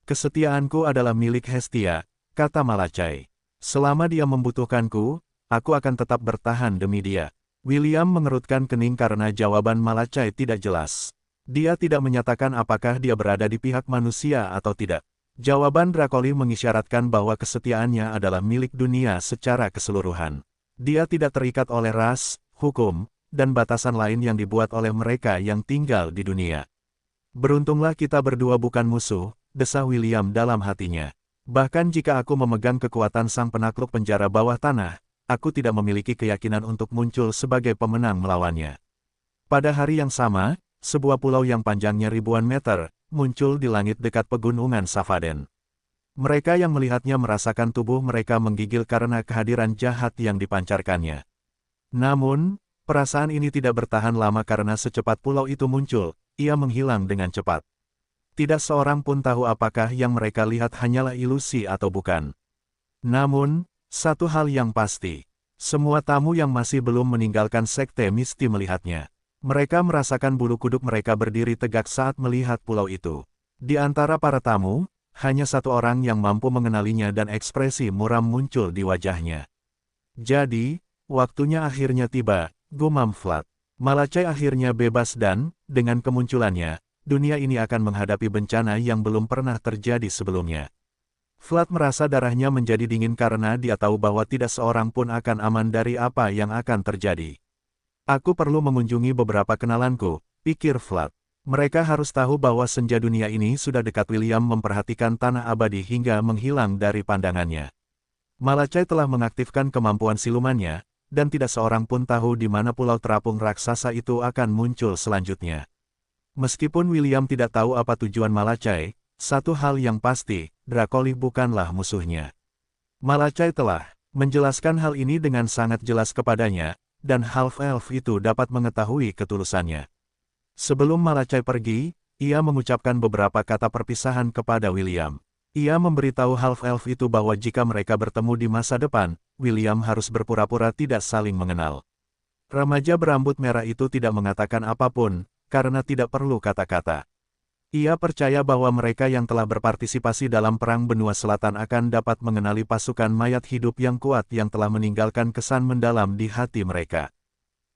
"Kesetiaanku adalah milik Hestia," kata Malachai. "Selama dia membutuhkanku, aku akan tetap bertahan demi dia." William mengerutkan kening karena jawaban Malachai tidak jelas. Dia tidak menyatakan apakah dia berada di pihak manusia atau tidak. Jawaban Drakoli mengisyaratkan bahwa kesetiaannya adalah milik dunia secara keseluruhan. Dia tidak terikat oleh ras, hukum, dan batasan lain yang dibuat oleh mereka yang tinggal di dunia. "Beruntunglah kita berdua bukan musuh," desah William dalam hatinya. "Bahkan jika aku memegang kekuatan sang penakluk penjara bawah tanah, aku tidak memiliki keyakinan untuk muncul sebagai pemenang melawannya." Pada hari yang sama, sebuah pulau yang panjangnya ribuan meter, muncul di langit dekat pegunungan Savaden. Mereka yang melihatnya merasakan tubuh mereka menggigil karena kehadiran jahat yang dipancarkannya. Namun, perasaan ini tidak bertahan lama karena secepat pulau itu muncul, ia menghilang dengan cepat. Tidak seorang pun tahu apakah yang mereka lihat hanyalah ilusi atau bukan. Namun, satu hal yang pasti, semua tamu yang masih belum meninggalkan sekte Misti melihatnya. Mereka merasakan bulu kuduk mereka berdiri tegak saat melihat pulau itu. Di antara para tamu, hanya satu orang yang mampu mengenalinya dan ekspresi muram muncul di wajahnya. "Jadi, waktunya akhirnya tiba," gumam Vlad. "Malachai akhirnya bebas dan, dengan kemunculannya, dunia ini akan menghadapi bencana yang belum pernah terjadi sebelumnya." Vlad merasa darahnya menjadi dingin karena dia tahu bahwa tidak seorang pun akan aman dari apa yang akan terjadi. "Aku perlu mengunjungi beberapa kenalanku," pikir Vlad. Mereka harus tahu bahwa senja dunia ini sudah dekat. William memperhatikan Tanah Abadi hingga menghilang dari pandangannya. Malachai telah mengaktifkan kemampuan silumannya, dan tidak seorang pun tahu di mana pulau terapung raksasa itu akan muncul selanjutnya. Meskipun William tidak tahu apa tujuan Malachai, satu hal yang pasti, Drakoli bukanlah musuhnya. Malachai telah menjelaskan hal ini dengan sangat jelas kepadanya, dan half-elf itu dapat mengetahui ketulusannya. Sebelum Malachai pergi, ia mengucapkan beberapa kata perpisahan kepada William. Ia memberitahu half-elf itu bahwa jika mereka bertemu di masa depan, William harus berpura-pura tidak saling mengenal. Remaja berambut merah itu tidak mengatakan apapun, karena tidak perlu kata-kata. Ia percaya bahwa mereka yang telah berpartisipasi dalam Perang Benua Selatan akan dapat mengenali pasukan mayat hidup yang kuat yang telah meninggalkan kesan mendalam di hati mereka.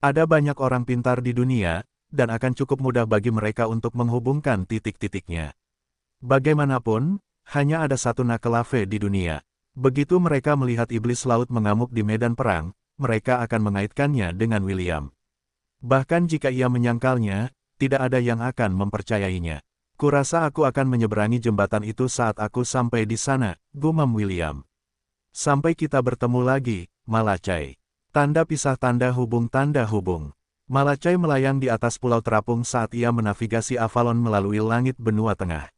Ada banyak orang pintar di dunia, dan akan cukup mudah bagi mereka untuk menghubungkan titik-titiknya. Bagaimanapun, hanya ada satu Nakelave di dunia. Begitu mereka melihat iblis laut mengamuk di medan perang, mereka akan mengaitkannya dengan William. Bahkan jika ia menyangkalnya, tidak ada yang akan mempercayainya. Kurasa aku akan menyeberangi jembatan itu saat aku sampai di sana, gumam William. Sampai kita bertemu lagi, Malacai. Tanda pisah tanda hubung tanda hubung. Malacai melayang di atas pulau terapung saat ia menavigasi Avalon melalui langit benua tengah.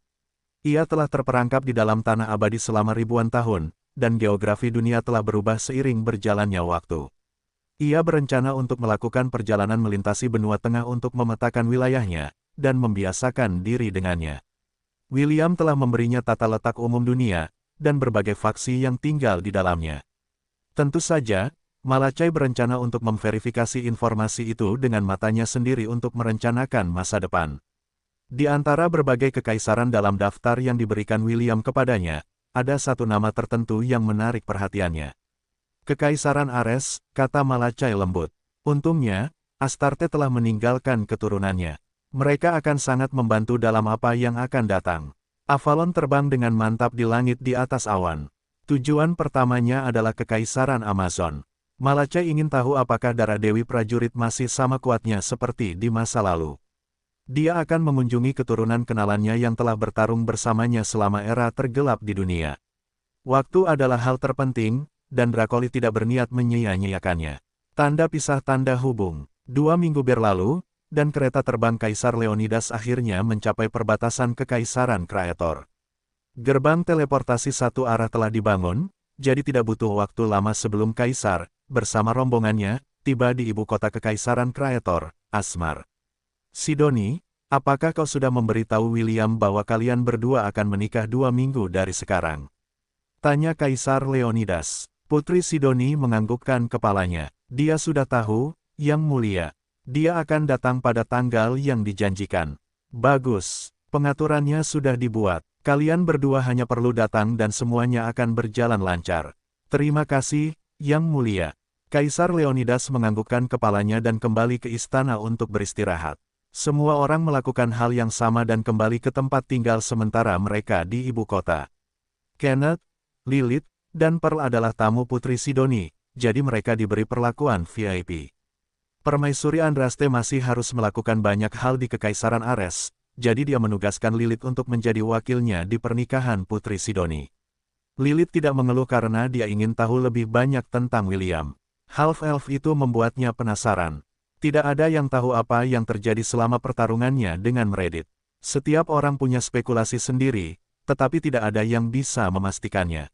Ia telah terperangkap di dalam tanah abadi selama ribuan tahun, dan geografi dunia telah berubah seiring berjalannya waktu. Ia berencana untuk melakukan perjalanan melintasi benua tengah untuk memetakan wilayahnya, dan membiasakan diri dengannya. William telah memberinya tata letak umum dunia, dan berbagai faksi yang tinggal di dalamnya. Tentu saja, Malacai berencana untuk memverifikasi informasi itu dengan matanya sendiri untuk merencanakan masa depan. Di antara berbagai kekaisaran dalam daftar yang diberikan William kepadanya, ada satu nama tertentu yang menarik perhatiannya. Kekaisaran Ares, kata Malacai lembut. Untungnya, Astarte telah meninggalkan keturunannya. Mereka akan sangat membantu dalam apa yang akan datang. Avalon terbang dengan mantap di langit di atas awan. Tujuan pertamanya adalah Kekaisaran Amazon. Malacai ingin tahu apakah darah Dewi Prajurit masih sama kuatnya seperti di masa lalu. Dia akan mengunjungi keturunan kenalannya yang telah bertarung bersamanya selama era tergelap di dunia. Waktu adalah hal terpenting, dan Drakoli tidak berniat menyia-nyiakannya. Tanda pisah tanda hubung. 2 minggu berlalu, dan kereta terbang Kaisar Leonidas akhirnya mencapai perbatasan Kekaisaran Kraetor. Gerbang teleportasi satu arah telah dibangun, jadi tidak butuh waktu lama sebelum Kaisar, bersama rombongannya, tiba di ibu kota Kekaisaran Kraetor, Asmar. Sidoni, apakah kau sudah memberitahu William bahwa kalian berdua akan menikah 2 minggu dari sekarang? Tanya Kaisar Leonidas. Putri Sidoni menganggukkan kepalanya. Dia sudah tahu, Yang Mulia. Dia akan datang pada tanggal yang dijanjikan. Bagus, pengaturannya sudah dibuat. Kalian berdua hanya perlu datang dan semuanya akan berjalan lancar. Terima kasih, Yang Mulia. Kaisar Leonidas menganggukkan kepalanya dan kembali ke istana untuk beristirahat. Semua orang melakukan hal yang sama dan kembali ke tempat tinggal sementara mereka di ibu kota. Kenneth, Lilith, dan Pearl adalah tamu Putri Sidoni, jadi mereka diberi perlakuan VIP. Permaisuri Andraste masih harus melakukan banyak hal di Kekaisaran Ares, jadi dia menugaskan Lilith untuk menjadi wakilnya di pernikahan Putri Sidoni. Lilith tidak mengeluh karena dia ingin tahu lebih banyak tentang William. Half-elf itu membuatnya penasaran. Tidak ada yang tahu apa yang terjadi selama pertarungannya dengan Meredith. Setiap orang punya spekulasi sendiri, tetapi tidak ada yang bisa memastikannya.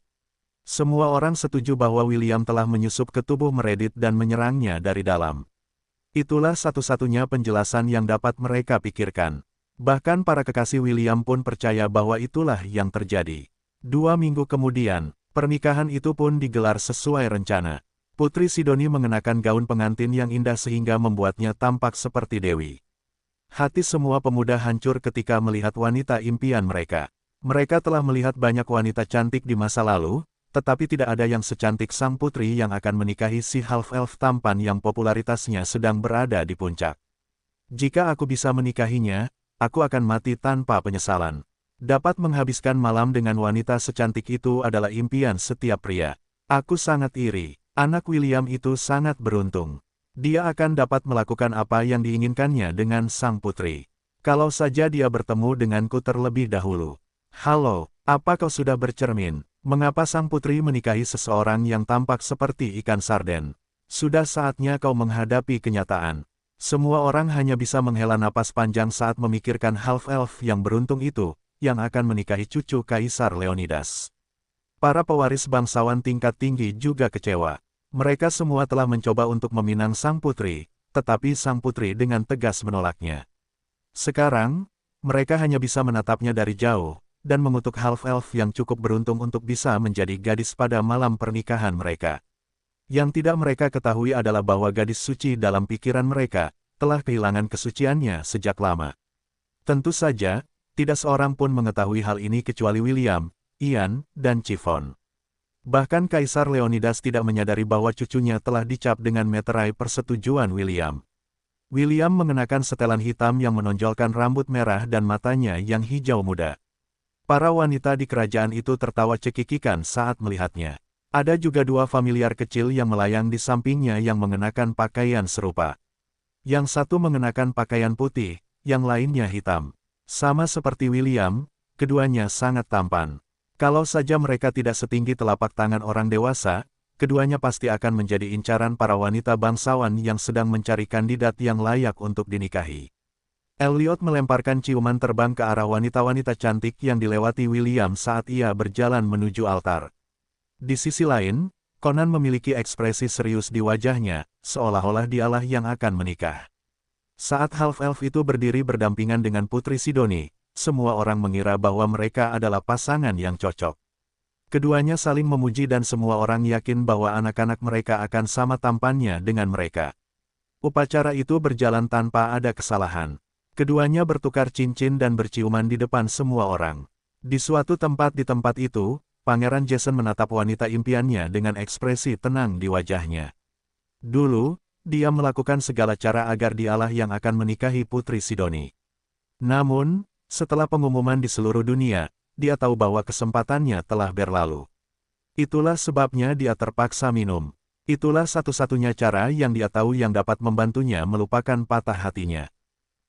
Semua orang setuju bahwa William telah menyusup ke tubuh Meredith dan menyerangnya dari dalam. Itulah satu-satunya penjelasan yang dapat mereka pikirkan. Bahkan para kekasih William pun percaya bahwa itulah yang terjadi. 2 minggu kemudian, pernikahan itu pun digelar sesuai rencana. Putri Sidoni mengenakan gaun pengantin yang indah sehingga membuatnya tampak seperti dewi. Hati semua pemuda hancur ketika melihat wanita impian mereka. Mereka telah melihat banyak wanita cantik di masa lalu, tetapi tidak ada yang secantik sang putri yang akan menikahi si half-elf tampan yang popularitasnya sedang berada di puncak. Jika aku bisa menikahinya, aku akan mati tanpa penyesalan. Dapat menghabiskan malam dengan wanita secantik itu adalah impian setiap pria. Aku sangat iri. Anak William itu sangat beruntung. Dia akan dapat melakukan apa yang diinginkannya dengan sang putri. Kalau saja dia bertemu denganku terlebih dahulu. Halo, apa kau sudah bercermin? Mengapa sang putri menikahi seseorang yang tampak seperti ikan sarden? Sudah saatnya kau menghadapi kenyataan. Semua orang hanya bisa menghela napas panjang saat memikirkan half-elf yang beruntung itu, yang akan menikahi cucu Kaisar Leonidas. Para pewaris bangsawan tingkat tinggi juga kecewa. Mereka semua telah mencoba untuk meminang sang putri, tetapi sang putri dengan tegas menolaknya. Sekarang, mereka hanya bisa menatapnya dari jauh, dan mengutuk half-elf yang cukup beruntung untuk bisa menjadi gadis pada malam pernikahan mereka. Yang tidak mereka ketahui adalah bahwa gadis suci dalam pikiran mereka, telah kehilangan kesuciannya sejak lama. Tentu saja, Tidak seorang pun mengetahui hal ini kecuali William, Ian, dan Chiffon. Bahkan Kaisar Leonidas tidak menyadari bahwa cucunya telah dicap dengan meterai persetujuan William. William mengenakan setelan hitam yang menonjolkan rambut merah dan matanya yang hijau muda. Para wanita di kerajaan itu tertawa cekikikan saat melihatnya. Ada juga dua familiar kecil yang melayang di sampingnya yang mengenakan pakaian serupa. Yang satu mengenakan pakaian putih, yang lainnya hitam. Sama seperti William, keduanya sangat tampan. Kalau saja mereka tidak setinggi telapak tangan orang dewasa, keduanya pasti akan menjadi incaran para wanita bangsawan yang sedang mencari kandidat yang layak untuk dinikahi. Elliot melemparkan ciuman terbang ke arah wanita-wanita cantik yang dilewati William saat ia berjalan menuju altar. Di sisi lain, Conan memiliki ekspresi serius di wajahnya, seolah-olah dialah yang akan menikah. Saat half-elf itu berdiri berdampingan dengan Putri Sidoni, semua orang mengira bahwa mereka adalah pasangan yang cocok. Keduanya saling memuji dan semua orang yakin bahwa anak-anak mereka akan sama tampannya dengan mereka. Upacara itu berjalan tanpa ada kesalahan. Keduanya bertukar cincin dan berciuman di depan semua orang. Di suatu tempat di tempat itu, Pangeran Jason menatap wanita impiannya dengan ekspresi tenang di wajahnya. Dulu, dia melakukan segala cara agar dialah yang akan menikahi Putri Sidoni. Namun, setelah pengumuman di seluruh dunia, dia tahu bahwa kesempatannya telah berlalu. Itulah sebabnya dia terpaksa minum. Itulah satu-satunya cara yang dia tahu yang dapat membantunya melupakan patah hatinya.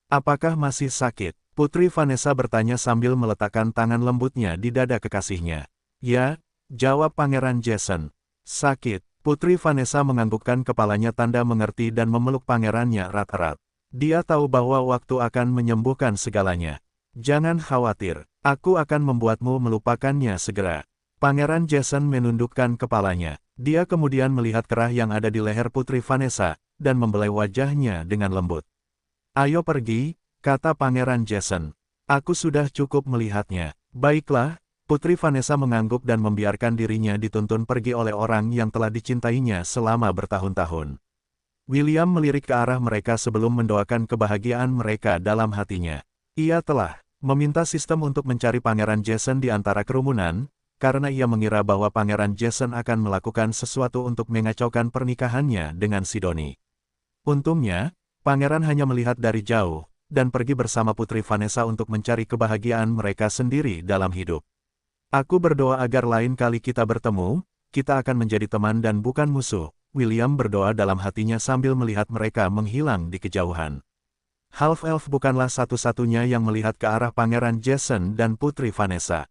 Apakah masih sakit? Putri Vanessa bertanya sambil meletakkan tangan lembutnya di dada kekasihnya. Ya, jawab Pangeran Jason. Sakit. Putri Vanessa menganggukkan kepalanya tanda mengerti dan memeluk pangerannya erat-erat. Dia tahu bahwa waktu akan menyembuhkan segalanya. Jangan khawatir, aku akan membuatmu melupakannya segera. Pangeran Jason menundukkan kepalanya. Dia kemudian melihat kerah yang ada di leher Putri Vanessa, dan membelai wajahnya dengan lembut. Ayo pergi, kata Pangeran Jason. Aku sudah cukup melihatnya. Baiklah. Putri Vanessa mengangguk dan membiarkan dirinya dituntun pergi oleh orang yang telah dicintainya selama bertahun-tahun. William melirik ke arah mereka sebelum mendoakan kebahagiaan mereka dalam hatinya. Ia telah meminta sistem untuk mencari Pangeran Jason di antara kerumunan, karena ia mengira bahwa Pangeran Jason akan melakukan sesuatu untuk mengacaukan pernikahannya dengan Sidoni. Untungnya, Pangeran hanya melihat dari jauh, dan pergi bersama Putri Vanessa untuk mencari kebahagiaan mereka sendiri dalam hidup. Aku berdoa agar lain kali kita bertemu, kita akan menjadi teman dan bukan musuh. William berdoa dalam hatinya sambil melihat mereka menghilang di kejauhan. Half-elf bukanlah satu-satunya yang melihat ke arah Pangeran Jason dan Putri Vanessa.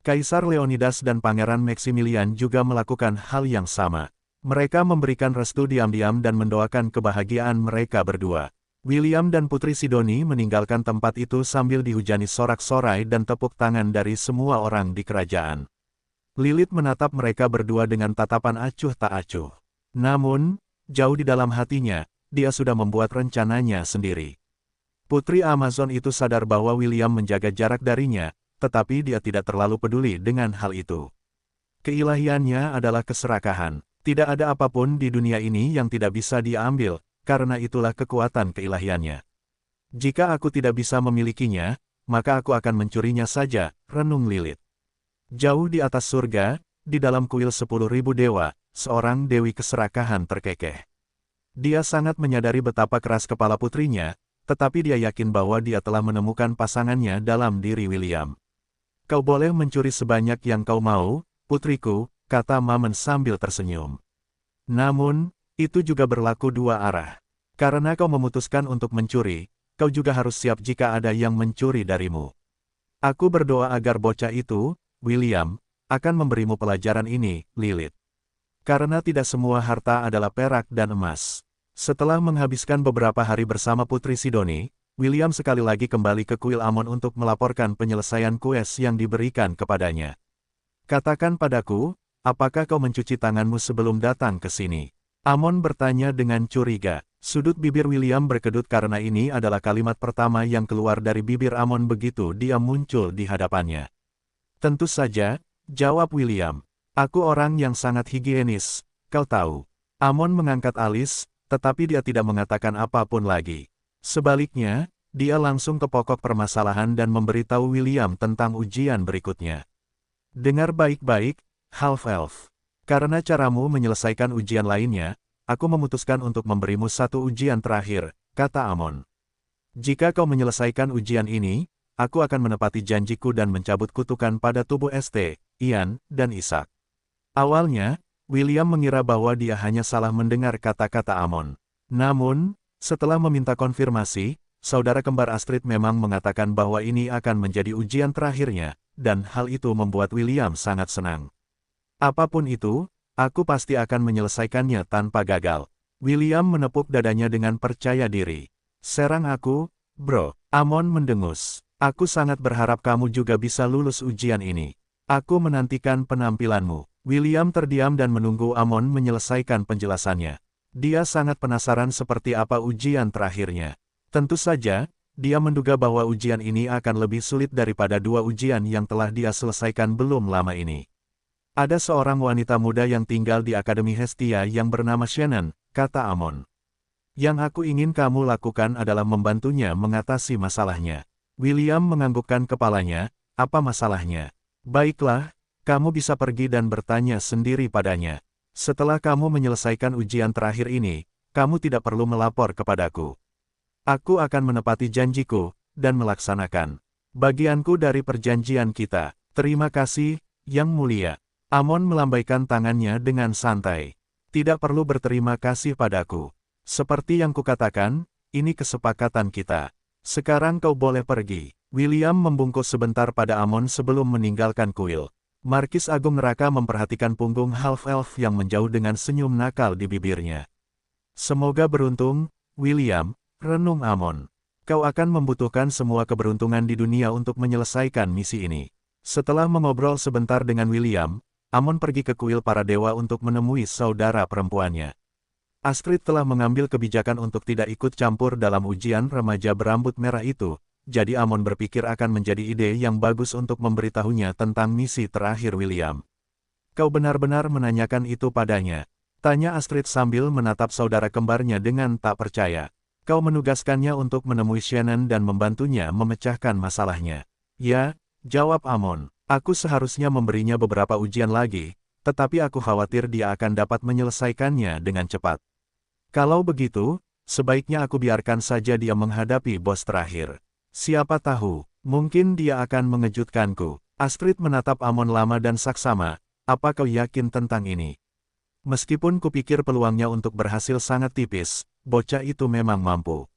Kaisar Leonidas dan Pangeran Maximilian juga melakukan hal yang sama. Mereka memberikan restu diam-diam dan mendoakan kebahagiaan mereka berdua. William dan Putri Sidoni meninggalkan tempat itu sambil dihujani sorak-sorai dan tepuk tangan dari semua orang di kerajaan. Lilith menatap mereka berdua dengan tatapan acuh tak acuh. Namun, jauh di dalam hatinya, dia sudah membuat rencananya sendiri. Putri Amazon itu sadar bahwa William menjaga jarak darinya, tetapi dia tidak terlalu peduli dengan hal itu. Keilahiannya adalah keserakahan. Tidak ada apapun di dunia ini yang tidak bisa dia ambil, karena itulah kekuatan keilahiannya. Jika aku tidak bisa memilikinya, maka aku akan mencurinya saja, renung Lilith. Jauh di atas surga, di dalam kuil 10.000 dewa, seorang dewi keserakahan terkekeh. Dia sangat menyadari betapa keras kepala putrinya, tetapi dia yakin bahwa dia telah menemukan pasangannya dalam diri William. Kau boleh mencuri sebanyak yang kau mau, putriku, kata Mamen sambil tersenyum. Namun, itu juga berlaku dua arah. Karena kau memutuskan untuk mencuri, kau juga harus siap jika ada yang mencuri darimu. Aku berdoa agar bocah itu, William, akan memberimu pelajaran ini, Lilith. Karena tidak semua harta adalah perak dan emas. Setelah menghabiskan beberapa hari bersama Putri Sidoni, William sekali lagi kembali ke kuil Amon untuk melaporkan penyelesaian kues yang diberikan kepadanya. Katakan padaku, apakah kau mencuci tanganmu sebelum datang ke sini? Amon bertanya dengan curiga. Sudut bibir William berkedut karena ini adalah kalimat pertama yang keluar dari bibir Amon begitu dia muncul di hadapannya. Tentu saja, jawab William. Aku orang yang sangat higienis, kau tahu. Amon mengangkat alis, tetapi dia tidak mengatakan apapun lagi. Sebaliknya, Dia langsung ke pokok permasalahan dan memberitahu William tentang ujian berikutnya. Dengar baik-baik, Half-Elf. Karena caramu menyelesaikan ujian lainnya, aku memutuskan untuk memberimu satu ujian terakhir, kata Amon. Jika kau menyelesaikan ujian ini, aku akan menepati janjiku dan mencabut kutukan pada tubuh St. Ian dan Isaac. Awalnya, William mengira bahwa dia hanya salah mendengar kata-kata Amon. Namun, setelah meminta konfirmasi, saudara kembar Astrid memang mengatakan bahwa ini akan menjadi ujian terakhirnya, dan hal itu membuat William sangat senang. Apapun itu, aku pasti akan menyelesaikannya tanpa gagal. William menepuk dadanya dengan percaya diri. Serang aku, bro. Amon mendengus. Aku sangat berharap kamu juga bisa lulus ujian ini. Aku menantikan penampilanmu. William terdiam dan menunggu Amon menyelesaikan penjelasannya. Dia sangat penasaran seperti apa ujian terakhirnya. Tentu saja, dia menduga bahwa ujian ini akan lebih sulit daripada dua ujian yang telah dia selesaikan belum lama ini. Ada seorang wanita muda yang tinggal di Akademi Hestia yang bernama Shannon, kata Amon. Yang aku ingin kamu lakukan adalah membantunya mengatasi masalahnya. William menganggukkan kepalanya, apa masalahnya? Baiklah, kamu bisa pergi dan bertanya sendiri padanya. Setelah kamu menyelesaikan ujian terakhir ini, kamu tidak perlu melapor kepadaku. Aku akan menepati janjiku, dan melaksanakan bagianku dari perjanjian kita. Terima kasih, Yang Mulia. Amon melambaikan tangannya dengan santai. Tidak perlu berterima kasih padaku. Seperti yang kukatakan, ini kesepakatan kita. Sekarang kau boleh pergi. William membungkuk sebentar pada Amon sebelum meninggalkan kuil. Markis Agung Neraka memperhatikan punggung Half-Elf yang menjauh dengan senyum nakal di bibirnya. Semoga beruntung, William, renung Amon. Kau akan membutuhkan semua keberuntungan di dunia untuk menyelesaikan misi ini. Setelah mengobrol sebentar dengan William, Amon pergi ke kuil para dewa untuk menemui saudara perempuannya. Astrid telah mengambil kebijakan untuk tidak ikut campur dalam ujian remaja berambut merah itu, jadi Amon berpikir akan menjadi ide yang bagus untuk memberitahunya tentang misi terakhir William. Kau benar-benar menanyakan itu padanya? Tanya Astrid sambil menatap saudara kembarnya dengan tak percaya. Kau menugaskannya untuk menemui Shannon dan membantunya memecahkan masalahnya. Ya, jawab Amon. Aku seharusnya memberinya beberapa ujian lagi, tetapi aku khawatir dia akan dapat menyelesaikannya dengan cepat. Kalau begitu, sebaiknya aku biarkan saja dia menghadapi bos terakhir. Siapa tahu, mungkin dia akan mengejutkanku. Astrid menatap Amon lama dan saksama, apa kau yakin tentang ini? Meskipun kupikir peluangnya untuk berhasil sangat tipis, bocah itu memang mampu.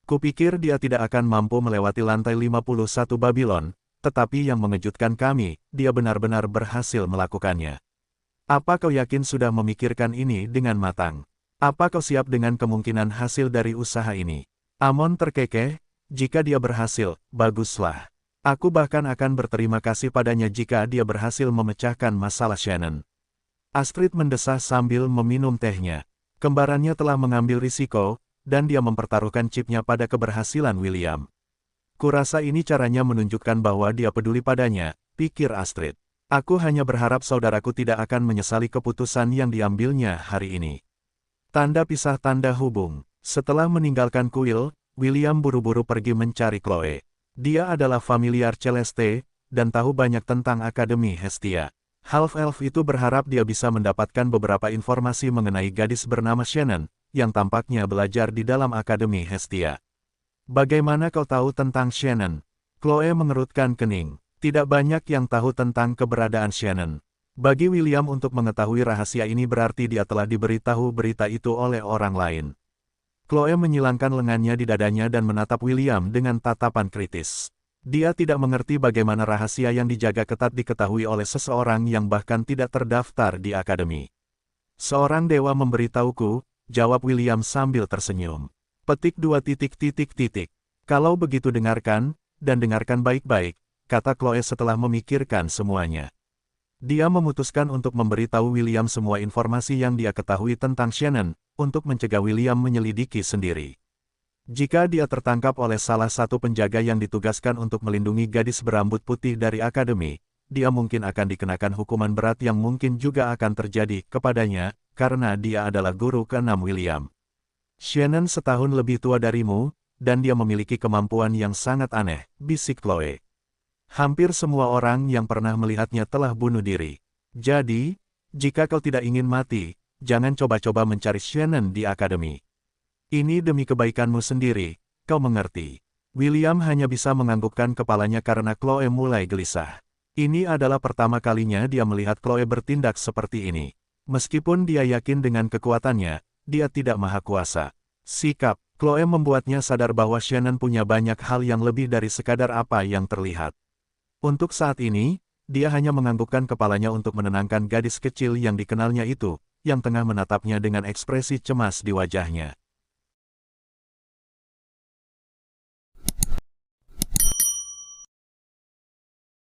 Kupikir dia tidak akan mampu melewati lantai 51 Babylon, tetapi yang mengejutkan kami, dia benar-benar berhasil melakukannya. Apa kau yakin sudah memikirkan ini dengan matang? Apa kau siap dengan kemungkinan hasil dari usaha ini? Amon terkekeh, jika dia berhasil, baguslah. Aku bahkan akan berterima kasih padanya jika dia berhasil memecahkan masalah Shannon. Astrid mendesah sambil meminum tehnya. Kembarannya telah mengambil risiko, dan dia mempertaruhkan chipnya pada keberhasilan William. Kurasa ini caranya menunjukkan bahwa dia peduli padanya, pikir Astrid. Aku hanya berharap saudaraku tidak akan menyesali keputusan yang diambilnya hari ini. Tanda pisah tanda hubung. Setelah meninggalkan kuil, William buru-buru pergi mencari Chloe. Dia adalah familiar Celeste, dan tahu banyak tentang Akademi Hestia. Half-Elf itu berharap dia bisa mendapatkan beberapa informasi mengenai gadis bernama Shannon, yang tampaknya belajar di dalam Akademi Hestia. Bagaimana kau tahu tentang Shannon? Chloe mengerutkan kening. Tidak banyak yang tahu tentang keberadaan Shannon. Bagi William untuk mengetahui rahasia ini berarti dia telah diberitahu berita itu oleh orang lain. Chloe menyilangkan lengannya di dadanya dan menatap William dengan tatapan kritis. Dia tidak mengerti bagaimana rahasia yang dijaga ketat diketahui oleh seseorang yang bahkan tidak terdaftar di akademi. Seorang dewa memberitahuku, jawab William sambil tersenyum. Petik 2 titik. Kalau begitu dengarkan, dan dengarkan baik-baik, kata Chloe setelah memikirkan semuanya. Dia memutuskan untuk memberitahu William semua informasi yang dia ketahui tentang Shannon, untuk mencegah William menyelidiki sendiri. Jika dia tertangkap oleh salah satu penjaga yang ditugaskan untuk melindungi gadis berambut putih dari akademi, dia mungkin akan dikenakan hukuman berat yang mungkin juga akan terjadi kepadanya, karena dia adalah guru ke-6 William. Shannon setahun lebih tua darimu, dan dia memiliki kemampuan yang sangat aneh, bisik Chloe. Hampir semua orang yang pernah melihatnya telah bunuh diri. Jadi, jika kau tidak ingin mati, jangan coba-coba mencari Shannon di akademi. Ini demi kebaikanmu sendiri, kau mengerti. William hanya bisa menganggukkan kepalanya karena Chloe mulai gelisah. Ini adalah pertama kalinya dia melihat Chloe bertindak seperti ini. Meskipun dia yakin dengan kekuatannya, dia tidak maha kuasa. Sikap Chloe membuatnya sadar bahwa Shannon punya banyak hal yang lebih dari sekadar apa yang terlihat. Untuk saat ini, dia hanya menganggukkan kepalanya untuk menenangkan gadis kecil yang dikenalnya itu, yang tengah menatapnya dengan ekspresi cemas di wajahnya.